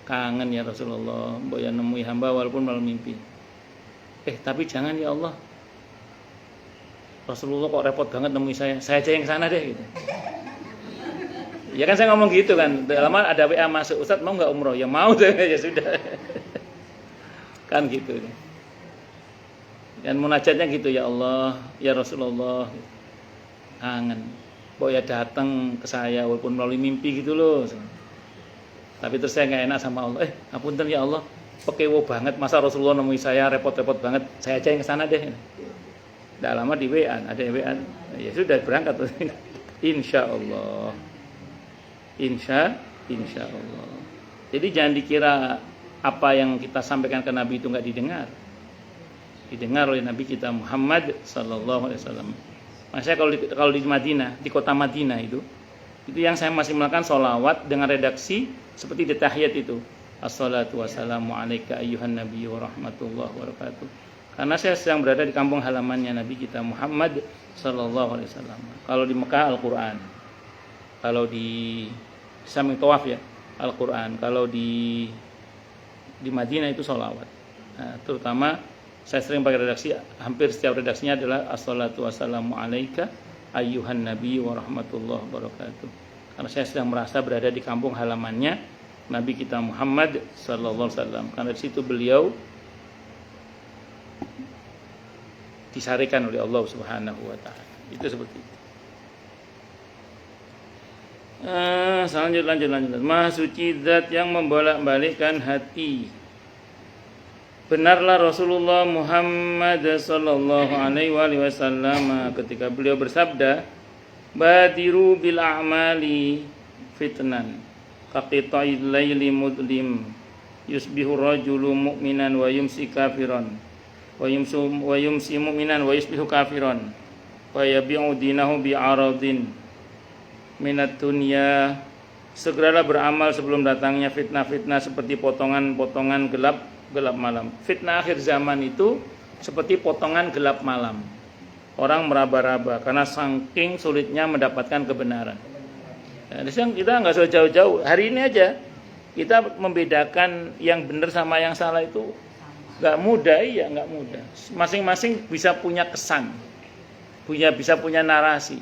Kangen ya Rasulullah, Mbok ya nemui hamba walaupun dalam mimpi. Tapi jangan ya Allah, Rasulullah kok repot banget nemui saya aja yang sana deh gitu. Ya kan saya ngomong gitu kan, lama ada WA masuk, Ustadz mau nggak umroh? Ya mau deh, ya sudah. Kan gitu. Dan munajatnya gitu, ya Allah, ya Rasulullah, kangen. Kok ya datang ke saya walaupun melalui mimpi gitu loh. Tapi terus saya nggak enak sama Allah. Ngapunten ya Allah, pekewo banget, masa Rasulullah nemui saya repot-repot banget, saya aja yang ke sana deh. Nggak lama di WA, ada WA, ya sudah berangkat. Insya Allah. Insya Allah. Jadi jangan dikira apa yang kita sampaikan ke Nabi itu nggak didengar. Didengar oleh Nabi kita Muhammad Sallallahu Alaihi Wasallam. Maksudnya kalau di Madinah, di kota Madinah itu yang saya masih melakukan sholawat dengan redaksi seperti di tahiyat itu. Assalatu wassalamu alaika ayyuhan nabiyyu wa rahmatullahi wa barakatuh. Karena saya sedang berada di kampung halamannya Nabi kita Muhammad Sallallahu Alaihi Wasallam. Kalau di Mekah Al-Quran, kalau di samping tawaf ya Al-Quran, kalau di Madinah itu sholawat. Nah, terutama saya sering pakai redaksi, hampir setiap redaksinya adalah assalatu wassalamu alaika ayyuhan nabi wa rahmatullahi wa barakatuh. Karena saya sedang merasa berada di kampung halamannya Nabi kita Muhammad sallallahu alaihi wasallam. Karena di situ beliau disarikan oleh Allah Subhanahu wa taala. Itu seperti itu. Lanjut. Maha suci zat yang membolak-balikkan hati. Benarlah Rasulullah Muhammad sallallahu alaihi wasallam ketika beliau bersabda, "Badiru bil a'mali fitnan, kaqita'il laili mudlim, yusbihu rajulu mu'minan wa yumsi kafiran, wa yumsi mu'minan wa yusbihu kafiran, wa yabi'u dinahu bi'aradin minat dunya." Segeralah beramal sebelum datangnya fitnah-fitnah seperti potongan-potongan gelap malam. Fitnah akhir zaman itu seperti potongan gelap malam. Orang meraba-raba karena saking sulitnya mendapatkan kebenaran. Nah, kita nggak usah jauh-jauh. Hari ini aja kita membedakan yang benar sama yang salah itu nggak mudah, nggak mudah. Masing-masing bisa punya kesan, bisa punya narasi.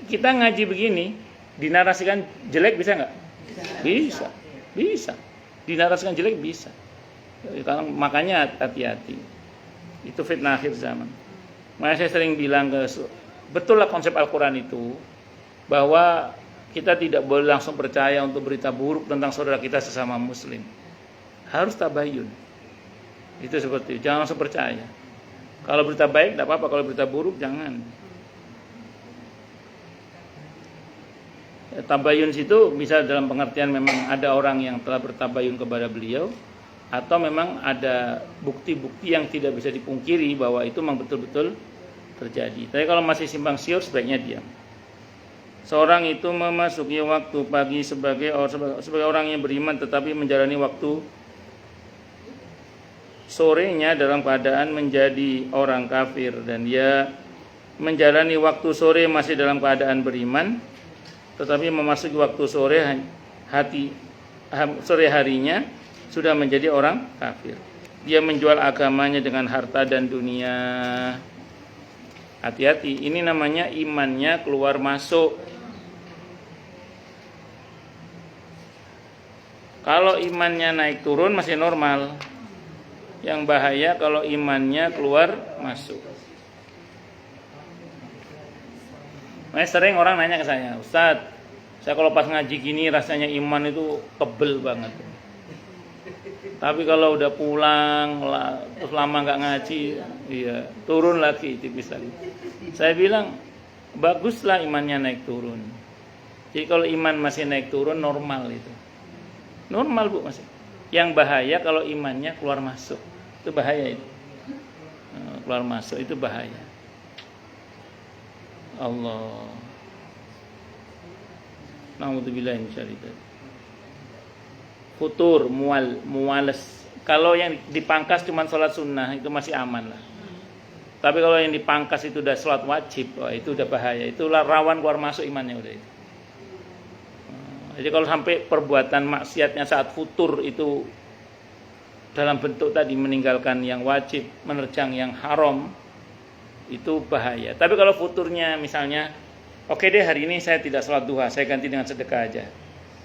Kita ngaji begini, dinarasikan jelek bisa nggak? Bisa. Dinarasikan jelek bisa. Makanya hati-hati. Itu fitnah akhir zaman. Makanya saya sering bilang betul lah konsep Al-Quran itu, bahwa kita tidak boleh langsung percaya untuk berita buruk tentang saudara kita sesama muslim. Harus tabayun. Itu seperti itu. Jangan langsung percaya. Kalau berita baik tidak apa-apa, kalau berita buruk jangan. Tabayun situ bisa dalam pengertian memang ada orang yang telah bertabayun kepada beliau, atau memang ada bukti-bukti yang tidak bisa dipungkiri bahwa itu memang betul-betul terjadi. Tapi kalau masih simpang siur sebaiknya diam. Seorang itu memasuki waktu pagi sebagai orang yang beriman tetapi menjalani waktu sorenya dalam keadaan menjadi orang kafir, dan dia menjalani waktu sore masih dalam keadaan beriman tetapi memasuki waktu sore harinya sudah menjadi orang kafir. Dia menjual agamanya dengan harta dan dunia. Hati-hati, ini namanya imannya keluar masuk. Kalau imannya naik turun masih normal. Yang bahaya kalau imannya keluar masuk. Nah, sering orang nanya ke saya, Ustadz, saya kalau pas ngaji gini rasanya iman itu tebel banget. Tapi kalau udah pulang, terus lama nggak ngaji, turun lagi, tipis lagi. Saya bilang, baguslah imannya naik turun. Jadi kalau iman masih naik turun, normal itu. Normal Bu masih. Yang bahaya kalau imannya keluar masuk. Itu bahaya itu. Keluar masuk itu bahaya. Allah. Na'udzubillah min syarri dzalik. Futur, muales. Kalau yang dipangkas cuma sholat sunnah itu masih aman lah. Tapi kalau yang dipangkas itu udah sholat wajib, itu udah bahaya. Itulah rawan keluar masuk imannya udah itu. Jadi kalau sampai perbuatan maksiatnya saat futur itu dalam bentuk tadi meninggalkan yang wajib, menerjang yang haram, itu bahaya. Tapi kalau futurnya misalnya, oke deh hari ini saya tidak sholat duha, saya ganti dengan sedekah aja.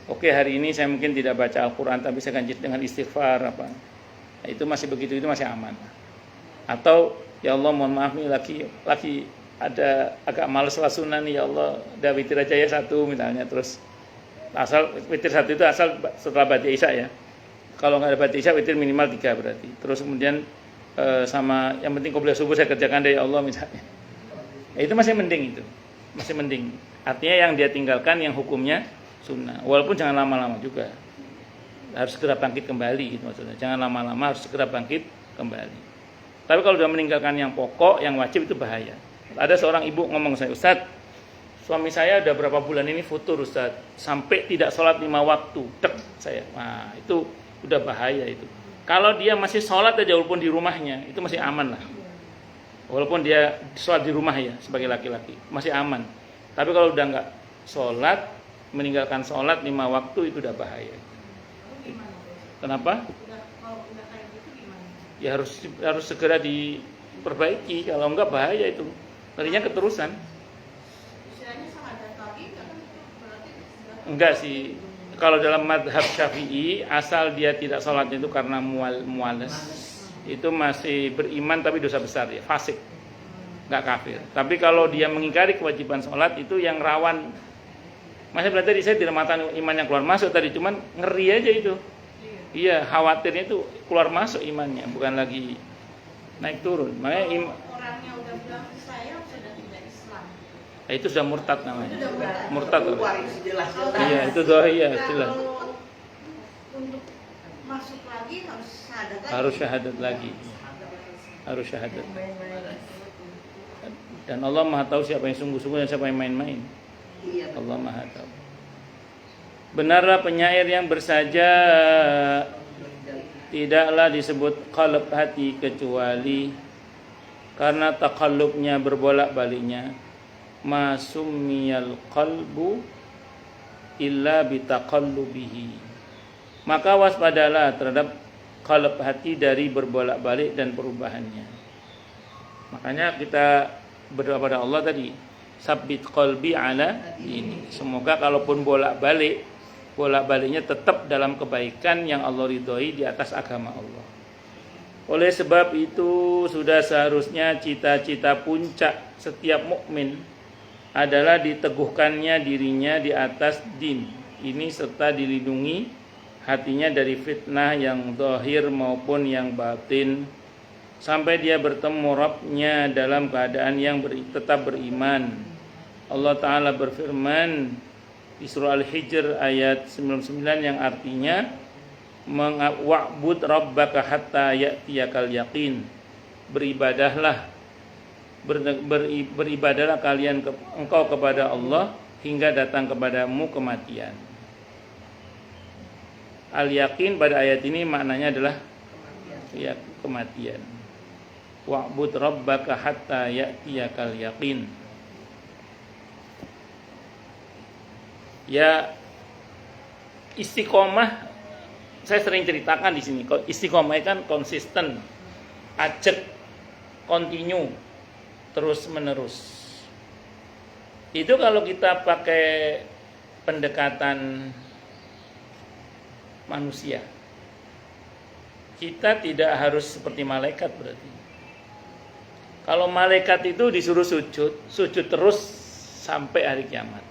Oke hari ini saya mungkin tidak baca Al-Quran, tapi saya ganti dengan istighfar apa. Nah, itu masih begitu, itu masih aman. Atau ya Allah mohon maaf nih lagi ada agak males sholat sunnah nih, ya Allah udah witir aja ya 1 misalnya, terus asal witir 1 itu asal setelah baca isya ya. Kalau nggak ada baca isya witir minimal 3 berarti. Terus kemudian sama yang penting qobliyah subuh saya kerjakan deh ya Allah misalnya. Itu masih mending, itu masih mending. Artinya yang dia tinggalkan yang hukumnya sunnah. Walaupun jangan lama-lama juga, harus segera bangkit kembali gitu maksudnya. Jangan lama-lama, harus segera bangkit kembali. Tapi kalau sudah meninggalkan yang pokok, yang wajib itu bahaya. Ada seorang ibu ngomong saya, Ustadz, suami saya udah berapa bulan ini futur Ustadz, sampai tidak sholat 5 waktu. Dek saya. Nah itu udah bahaya itu. Kalau dia masih sholat aja walaupun di rumahnya, itu masih aman lah. Walaupun dia sholat di rumah ya, sebagai laki-laki, masih aman. Tapi kalau udah nggak sholat, meninggalkan sholat 5 waktu, itu udah bahaya. Kenapa? Ya harus segera diperbaiki, kalau enggak bahaya itu. Nantinya keterusan. Enggak sih. Kalau dalam madhab Syafi'i, asal dia tidak sholat itu karena muales, itu masih beriman tapi dosa besar ya, fasik, nggak kafir. Tapi kalau dia mengingkari kewajiban sholat, itu yang rawan. Masih berarti saya tidak mengatakan imannya keluar masuk tadi, cuman ngeri aja itu. Iya, khawatirnya itu keluar masuk imannya, bukan lagi naik turun. Makanya orangnya udah bilang saya sudah tidak Islam. Itu sudah murtad namanya. Murtad. Iya, itu doa iya, jelas. Untuk masuk lagi harus syahadat lagi. Harus syahadat. Dan Allah Maha tahu siapa yang sungguh-sungguh dan siapa yang main-main. Allah Maha tahu. Benarlah penyair yang bersaja tidaklah disebut qalb hati kecuali karena taqallubnya berbolak-baliknya. Ma summiyal qalbu illa bitaqallubihi. Maka waspadalah terhadap qalb hati dari berbolak-balik dan perubahannya. Makanya kita berdoa pada Allah tadi, sabbit qalbi ala ini. Semoga kalaupun bolak-baliknya tetap dalam kebaikan yang Allah ridhoi di atas agama Allah. Oleh sebab itu sudah seharusnya cita-cita puncak setiap mukmin adalah diteguhkannya dirinya di atas din ini serta dilindungi hatinya dari fitnah yang zahir maupun yang batin sampai dia bertemu Rabbnya dalam keadaan yang tetap beriman. Allah Ta'ala berfirman di surah Al-Hijr ayat 99 yang artinya wa'bud rabbaka hatta ya'tiyakal yaqin. Beribadahlah kalian engkau kepada Allah hingga datang kepadamu kematian. Al-yaqin pada ayat ini maknanya adalah ya, kematian. Wa'bud rabbaka hatta ya'tiyakal yaqin. Ya, istiqomah saya sering ceritakan di sini. Istiqomah kan konsisten, ajak, kontinu, terus menerus. Itu kalau kita pakai pendekatan manusia, kita tidak harus seperti malaikat berarti. Kalau malaikat itu disuruh sujud terus sampai hari kiamat.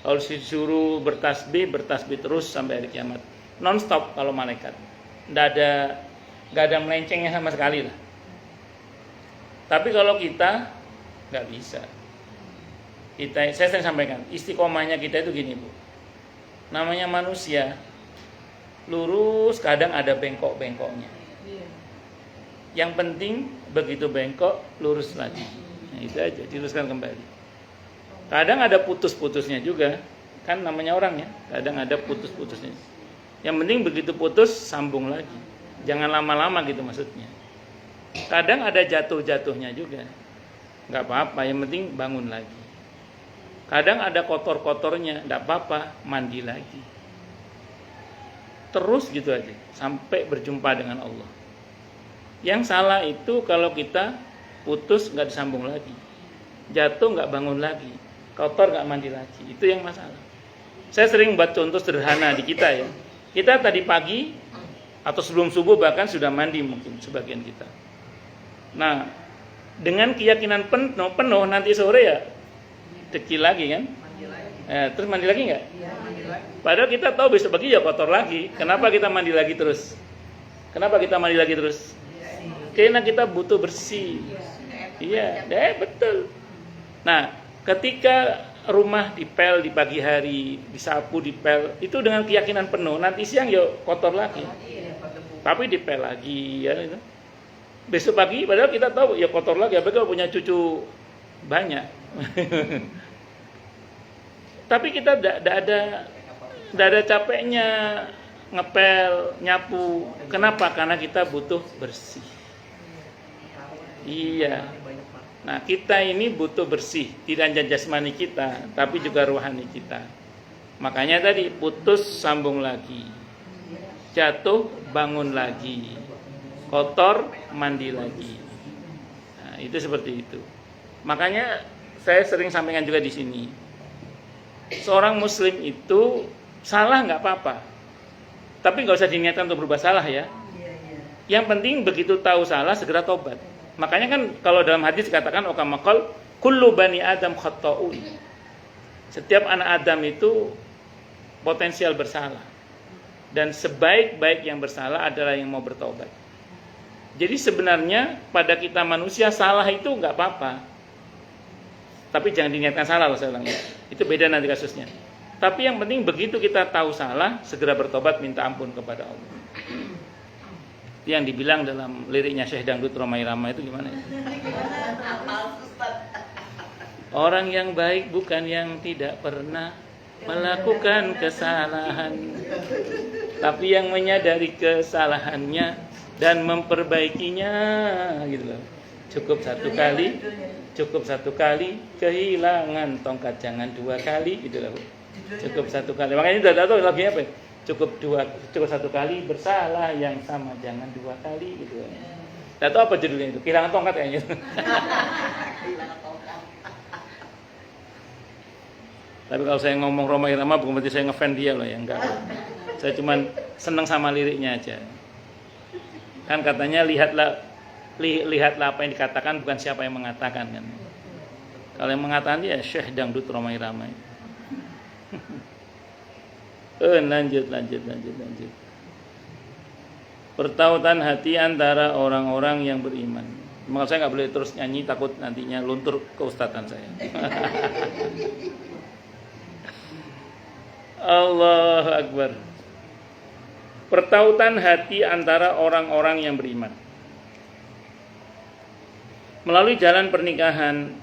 Kalau disuruh bertasbih terus sampai hari kiamat. Non stop kalau malaikat. Nggak ada melencengnya sama sekali lah. Tapi kalau kita nggak bisa. Saya sering sampaikan, istiqomahnya kita itu gini Bu. Namanya manusia, lurus kadang ada bengkok-bengkoknya. Yang penting begitu bengkok lurus lagi. Nah, itu aja, diluruskan kembali. Kadang ada putus-putusnya juga, kan namanya orang ya. Kadang ada putus-putusnya. Yang penting begitu putus sambung lagi. Jangan lama-lama gitu maksudnya. Kadang ada jatuh-jatuhnya juga. Enggak apa-apa, yang penting bangun lagi. Kadang ada kotor-kotornya, enggak apa-apa, mandi lagi. Terus gitu aja sampai berjumpa dengan Allah. Yang salah itu kalau kita putus nggak disambung lagi, jatuh nggak bangun lagi, kotor nggak mandi lagi. Itu yang masalah. Saya sering buat contoh sederhana di kita ya. Kita tadi pagi atau sebelum subuh bahkan sudah mandi mungkin sebagian kita. Nah, dengan keyakinan penuh nanti sore ya dekil lagi kan? Terus mandi lagi nggak? Padahal kita tahu besok pagi ya kotor lagi. Kenapa kita mandi lagi terus? Karena kita butuh bersih. Iya, betul. Nah, ketika rumah dipel di pagi hari, disapu, dipel, itu dengan keyakinan penuh. Nanti siang ya kotor lagi. Tapi dipel lagi ya itu. Besok pagi padahal kita tahu ya kotor lagi, apalagi kalau punya cucu banyak. Tapi kita tidak ada capeknya ngepel, nyapu. Kenapa? Karena kita butuh bersih. Iya. Nah, kita ini butuh bersih, tidak hanya jasmani kita, tapi juga rohani kita. Makanya tadi putus sambung lagi, jatuh bangun lagi, kotor mandi lagi. Nah, itu seperti itu. Makanya saya sering sampaikan juga di sini. Seorang muslim itu salah nggak apa-apa, tapi nggak usah diniatkan untuk berubah salah ya. Yang penting begitu tahu salah segera tobat. Makanya kan kalau dalam hadis dikatakan okamakal kullu bani adam khata'un. Setiap anak Adam itu potensial bersalah, dan sebaik-baik yang bersalah adalah yang mau bertobat. Jadi sebenarnya pada kita manusia salah itu nggak apa-apa, tapi jangan diniatkan salah loh saya ulang ya. Itu beda nanti kasusnya. Tapi yang penting begitu kita tahu salah, segera bertobat minta ampun kepada Allah. Yang dibilang dalam liriknya Syekh Dangdut Romai Rama itu gimana ya? Orang yang baik bukan yang tidak pernah melakukan kesalahan, tapi yang menyadari kesalahannya dan memperbaikinya gitu loh. Cukup satu kali kehilangan tongkat, jangan dua kali gitu loh. Cukup satu kali. Makanya udah tahu lagunya apa? Cukup satu kali bersalah yang sama, jangan dua kali gitu. Enggak tahu apa judulnya itu. Kehilangan tongkat kayaknya. Tapi kalau saya ngomong Roma Irama bukan berarti saya ngefan dia loh ya, enggak. Saya cuman senang sama liriknya aja. Kan katanya lihatlah apa yang dikatakan, bukan siapa yang mengatakan kan. Kalau yang mengatakan dia Syekh Dangdut Roma Irama. Lanjut. Pertautan hati antara orang-orang yang beriman. Maka saya nggak boleh terus nyanyi, takut nantinya luntur keustatan saya. Allahu Akbar. Pertautan hati antara orang-orang yang beriman. Melalui jalan pernikahan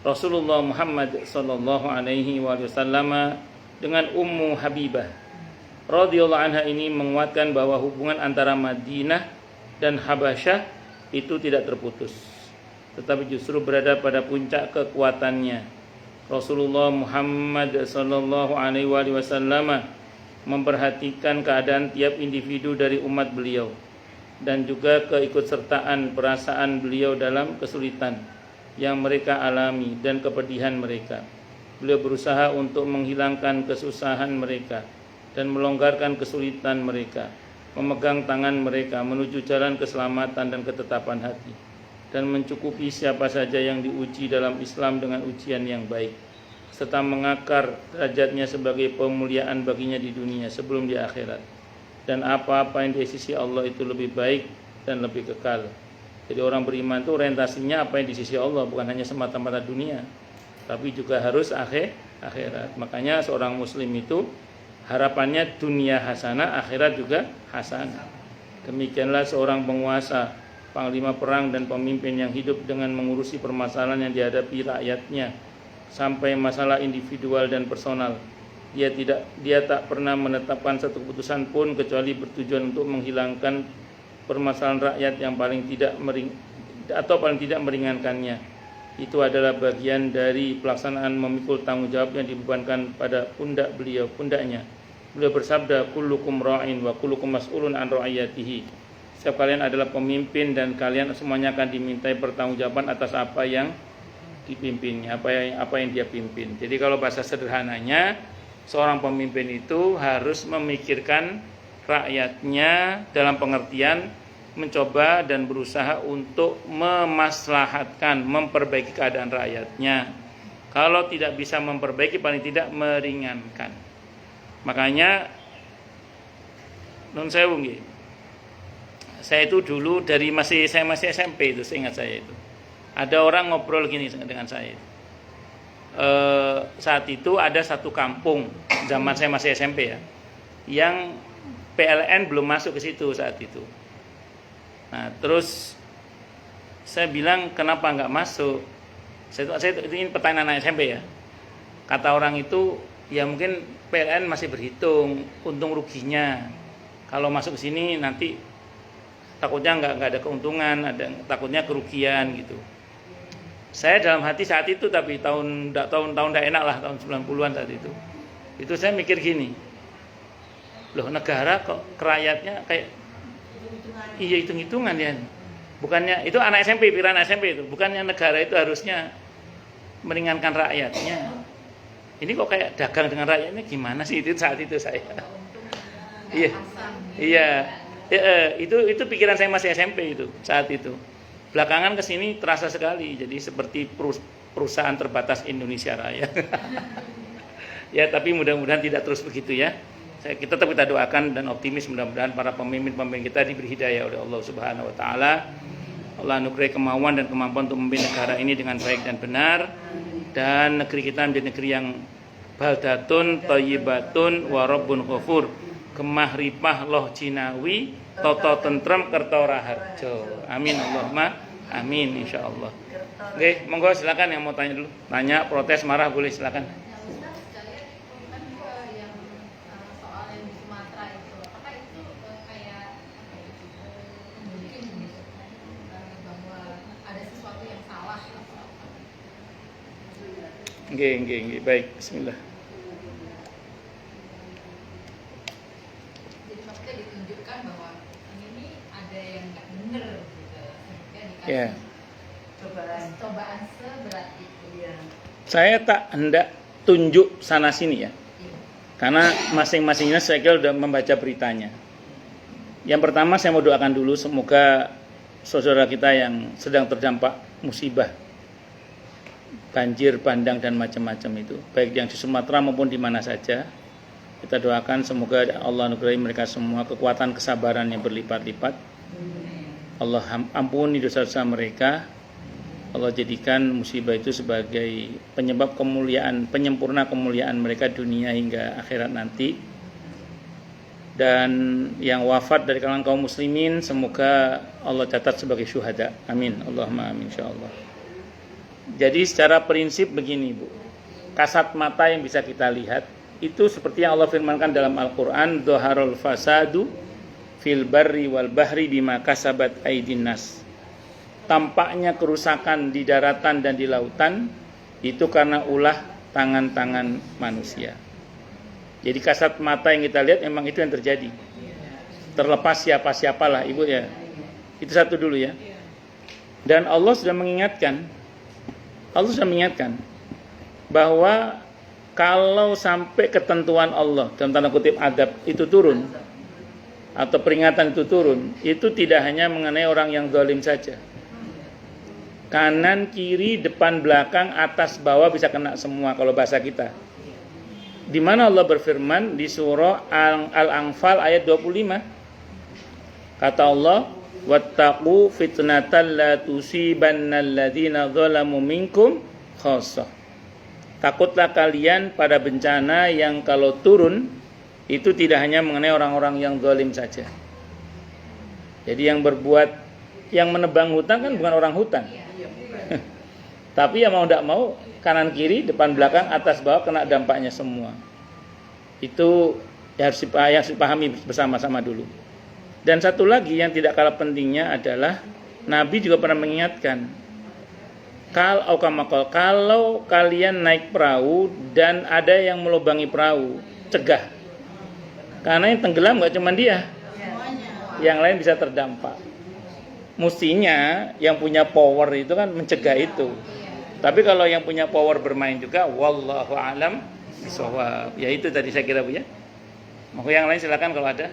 Rasulullah Muhammad sallallahu alaihi wasallam dengan Ummu Habibah radhiyallahu anha ini menguatkan bahwa hubungan antara Madinah dan Habasyah itu tidak terputus, tetapi justru berada pada puncak kekuatannya. Rasulullah Muhammad sallallahu alaihi wasallam memperhatikan keadaan tiap individu dari umat beliau dan juga keikutsertaan perasaan beliau dalam kesulitan yang mereka alami dan kepedihan mereka. Beliau berusaha untuk menghilangkan kesusahan mereka dan melonggarkan kesulitan mereka, memegang tangan mereka menuju jalan keselamatan dan ketetapan hati, dan mencukupi siapa saja yang diuji dalam Islam dengan ujian yang baik, serta mengakar derajatnya sebagai pemuliaan baginya di dunia sebelum di akhirat. Dan apa-apa yang di sisi Allah itu lebih baik dan lebih kekal. Jadi orang beriman itu orientasinya apa yang di sisi Allah, bukan hanya semata-mata dunia, tapi juga harus akhirat. Makanya seorang muslim itu harapannya dunia hasanah, akhirat juga hasanah. Demikianlah seorang penguasa, panglima perang dan pemimpin yang hidup dengan mengurusi permasalahan yang dihadapi rakyatnya sampai masalah individual dan personal. Dia tak pernah menetapkan satu keputusan pun kecuali bertujuan untuk menghilangkan permasalahan rakyat yang paling tidak meringankannya. Itu adalah bagian dari pelaksanaan memikul tanggung jawab yang dibebankan pada pundaknya. Beliau bersabda, kullukum ra'in wa kullukum mas'ulun an ra'iyatihi. Setiap kalian adalah pemimpin dan kalian semuanya akan dimintai pertanggungjawaban atas apa yang dipimpinnya, apa yang dia pimpin. Jadi kalau bahasa sederhananya, seorang pemimpin itu harus memikirkan rakyatnya dalam pengertian mencoba dan berusaha untuk memaslahatkan, memperbaiki keadaan rakyatnya. Kalau tidak bisa memperbaiki, paling tidak meringankan. Makanya nun sewu nggih. Saya itu dulu saya masih SMP itu, seingat saya itu. Ada orang ngobrol gini dengan saya. Saat itu ada satu kampung, zaman saya masih SMP ya, yang PLN belum masuk ke situ saat itu. Nah, terus saya bilang kenapa nggak masuk? Saya ini pertanyaan anak SMP ya. Kata orang itu, ya mungkin PLN masih berhitung untung ruginya. Kalau masuk ke sini nanti takutnya nggak ada keuntungan, takutnya kerugian gitu. Saya dalam hati saat itu, tapi tahun nggak enak lah, tahun 90-an saat itu. Itu saya mikir gini, loh negara kok rakyatnya kayak iya hitung-hitungan ya. Bukannya itu anak SMP, pikiran SMP itu. Bukannya negara itu harusnya meringankan rakyatnya. Ini kok kayak dagang dengan rakyatnya gimana sih itu saat itu saya. Iya. Itu pikiran saya masih SMP itu saat itu. Belakangan ke sini terasa sekali. Jadi seperti perusahaan terbatas Indonesia Raya. Ya, tapi mudah-mudahan tidak terus begitu ya. Kita doakan dan optimis mudah-mudahan para pemimpin kita diberi hidayah oleh Allah Subhanahu wa taala. Allah anugerahi kemauan dan kemampuan untuk memimpin negara ini dengan baik dan benar, dan negeri kita menjadi negeri yang baldatun thayyibatun wa rabbun ghafur, gemah ripah loh jinawi, toto tentrem kerto raharjo. Amin Allahumma amin insyaallah. Oke, monggo silakan yang mau tanya dulu. Tanya, protes, marah boleh silakan. Nggih, baik, bismillah. Jadi maksudnya ditunjukkan bahwa ini ada yang nggak bener gitu, sehingga dikasih Ya. cobaan seberat itu. Ya. Saya tak hendak tunjuk sana sini ya, karena masing-masingnya saya kira sudah membaca beritanya. Yang pertama saya mau doakan dulu semoga saudara kita yang sedang terdampak musibah banjir, bandang dan macam-macam itu, baik yang di Sumatera maupun di mana saja, kita doakan semoga Allah anugerahi mereka semua kekuatan kesabaran yang berlipat-lipat. Allah ampuni dosa-dosa mereka. Allah jadikan musibah itu sebagai penyebab kemuliaan, penyempurna kemuliaan mereka dunia hingga akhirat nanti. Dan yang wafat dari kalangan kaum muslimin semoga Allah catat sebagai syuhada. Amin. Allahumma amin insyaallah. Jadi secara prinsip begini Bu, kasat mata yang bisa kita lihat itu seperti yang Allah firmankan dalam Al-Quran, Dhoharul fasadu fil barri wal bahri bima kasabat aydin nas. Tampaknya kerusakan di daratan dan di lautan itu karena ulah tangan-tangan manusia. Jadi kasat mata yang kita lihat memang itu yang terjadi. Terlepas siapa-siapalah Ibu ya. Itu satu dulu ya. Dan Allah sudah mengingatkan bahwa kalau sampai ketentuan Allah dalam tanda kutip adab itu turun atau peringatan itu turun, itu tidak hanya mengenai orang yang zalim saja. Kanan, kiri, depan, belakang, atas, bawah bisa kena semua kalau bahasa kita. Di mana Allah berfirman di surah Al-Anfal ayat 25. Kata Allah, wattaqu fitnatan la tusibanna alladzina zalamu minkum khassah. Takutlah kalian pada bencana yang kalau turun itu tidak hanya mengenai orang-orang yang zalim saja. Jadi yang menebang hutan kan bukan orang hutan. Tapi ya mau tidak mau kanan kiri, depan belakang, atas bawah kena dampaknya semua. Itu harus dipahami bersama-sama dulu. Dan satu lagi yang tidak kalah pentingnya adalah Nabi juga pernah mengingatkan, kalau kalian naik perahu dan ada yang melubangi perahu, cegah. Karena yang tenggelam gak cuma dia. yang lain bisa terdampak. Mestinya yang punya power itu kan mencegah itu. Tapi kalau yang punya power bermain juga, wallahu alam bishawab. Ya itu tadi saya kira Bu ya. Mau yang lain silakan kalau ada.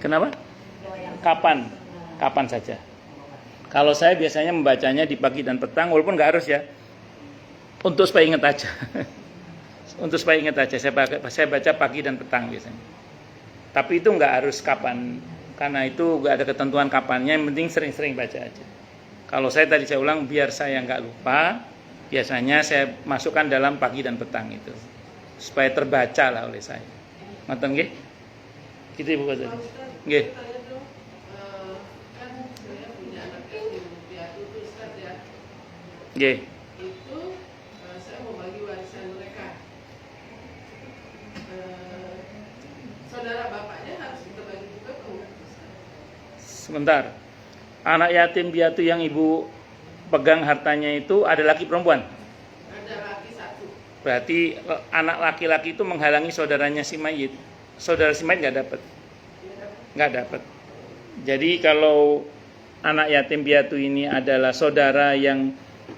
Kenapa? Kapan? Kapan saja. Kalau saya biasanya membacanya di pagi dan petang, walaupun nggak harus ya. Untuk supaya ingat aja. Untuk supaya ingat aja, saya baca pagi dan petang biasanya. Tapi itu nggak harus kapan, karena itu nggak ada ketentuan kapannya. Yang penting sering-sering baca aja. Kalau saya tadi saya ulang, biar saya nggak lupa, biasanya saya masukkan dalam pagi dan petang itu, supaya terbaca lah oleh saya. Nonton nggih? Gitu Ibu Qadri. Nggih. Nggih. Itu saya mau bagi warisan mereka. Saudara bapaknya harus kita bagi juga ke Ustaz. Sebentar. Anak yatim piatu yang Ibu pegang hartanya itu ada laki perempuan? Ada laki satu. Berarti anak laki-laki itu menghalangi saudaranya si mayit. Saudara si mayit nggak dapat. Nggak dapat. Jadi kalau anak yatim piatu ini adalah saudara yang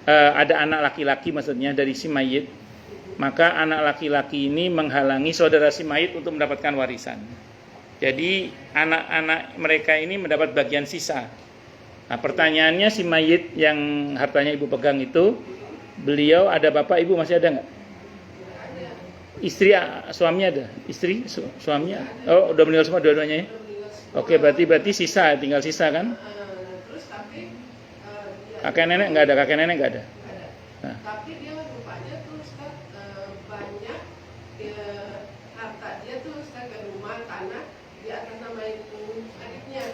ada anak laki-laki maksudnya dari si mayit, maka anak laki-laki ini menghalangi saudara si mayit untuk mendapatkan warisan. Jadi anak-anak mereka ini mendapat bagian sisa. Nah pertanyaannya, si mayit yang hartanya Ibu pegang itu, beliau ada bapak ibu masih ada nggak? Istri, suaminya ada? Istri, suaminya? Oh udah meninggal semua dua-duanya ya? Oke, berarti sisa, tinggal sisa kan? Terus tapi Kakek nenek nggak ada, kakek nenek nggak ada. Nah. Tapi dia rupanya tuh Ustaz banyak harta dia tuh Ustaz ke rumah tanah di atas nama itu adiknya.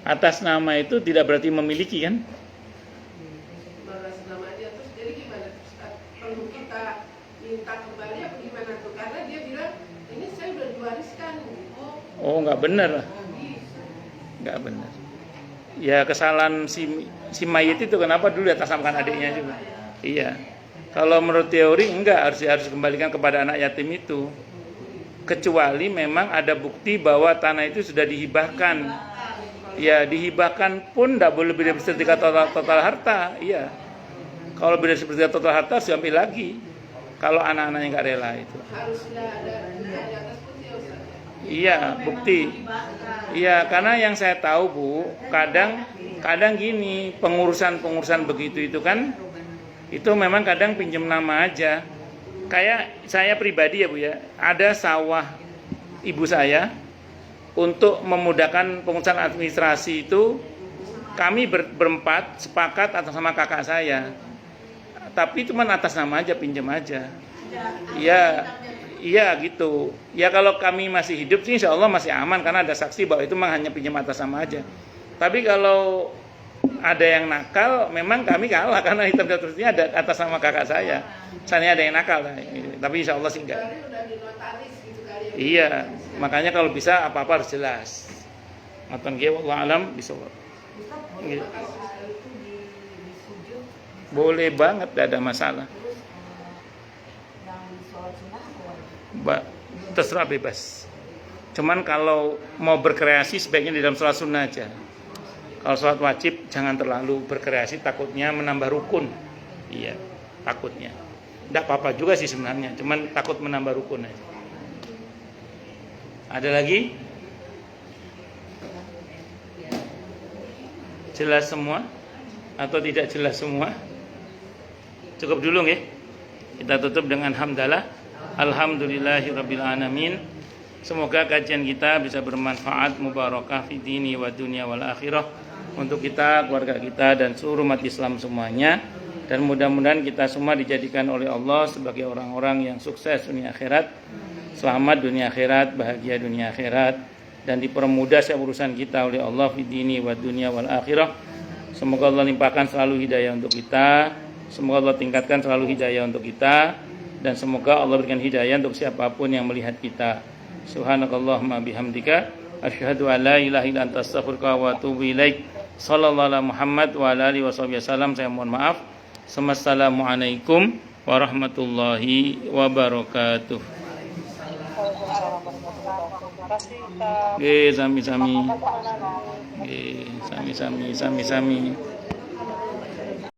Atas nama itu tidak berarti memiliki kan? Atas nama dia terus jadi gimana Ustaz? Perlu kita minta kembali apa gimana tuh? Karena dia bilang ini saya udah diwariskan. Oh nggak benar lah. Nggak benar. Ya kesalahan si mayit itu kenapa dulu atasnamakan adiknya juga. Iya. Kalau menurut teori enggak, harus kembalikan kepada anak yatim itu. Kecuali memang ada bukti bahwa tanah itu sudah dihibahkan. Ya dihibahkan pun enggak boleh beda sepertiga total harta. Iya. Kalau beda sepertiga total harta harus diambil lagi. Kalau anak-anaknya enggak rela itu. Harus sudah ada di atas putih Ustaz. Iya, bukti. Iya, karena yang saya tahu Bu, kadang gini, pengurusan begitu itu kan, itu memang kadang pinjam nama aja. Kayak saya pribadi ya Bu ya, ada sawah ibu saya, untuk memudahkan pengurusan administrasi itu, kami berempat sepakat atas nama kakak saya. Tapi itu cuma atas nama aja, pinjam aja. Iya gitu. Ya kalau kami masih hidup sih insya Allah masih aman karena ada saksi bahwa itu memang hanya pinjam atas nama aja. Tapi kalau ada yang nakal, memang kami kalah karena hitam di atasnya ada atas nama kakak saya. Misalnya ada yang nakal, tapi insya Allah sih enggak. Iya, makanya kalau bisa apa-apa harus jelas. Matan ge wallahu alam bisawab. Boleh banget, tidak ada masalah. Terserah bebas. Cuman kalau mau berkreasi sebaiknya di dalam sholat sunnah aja. Kalau sholat wajib jangan terlalu berkreasi, takutnya menambah rukun. Iya, takutnya. Tidak apa-apa juga sih sebenarnya, cuman takut menambah rukun aja. Ada lagi? Jelas semua? Atau tidak jelas semua? Cukup dulu nggih. Kita tutup dengan hamdalah. Alhamdulillahirabbil alamin. Semoga kajian kita bisa bermanfaat, mubarakah fi dini wa dunya wal akhirah untuk kita, keluarga kita dan seluruh umat Islam semuanya, dan mudah-mudahan kita semua dijadikan oleh Allah sebagai orang-orang yang sukses dunia akhirat, selamat dunia akhirat, bahagia dunia akhirat, dan dipermudah urusan kita oleh Allah fi dini wa dunya wal akhirah. Semoga Allah limpahkan selalu hidayah untuk kita, semoga Allah tingkatkan selalu hidayah untuk kita, dan semoga Allah berikan hidayah untuk siapapun yang melihat kita. Subhanakallahumma bihamdika asyhadu an la ilaha illa anta astaghfiruka wa atubu ilaik. Sallallahu alaihi Muhammad wa ala alihi wasallam. Saya mohon maaf. Assalamualaikum warahmatullahi wabarakatuh. Terima kasih Kak. Oke, sami-sami. Oke, sami-sami.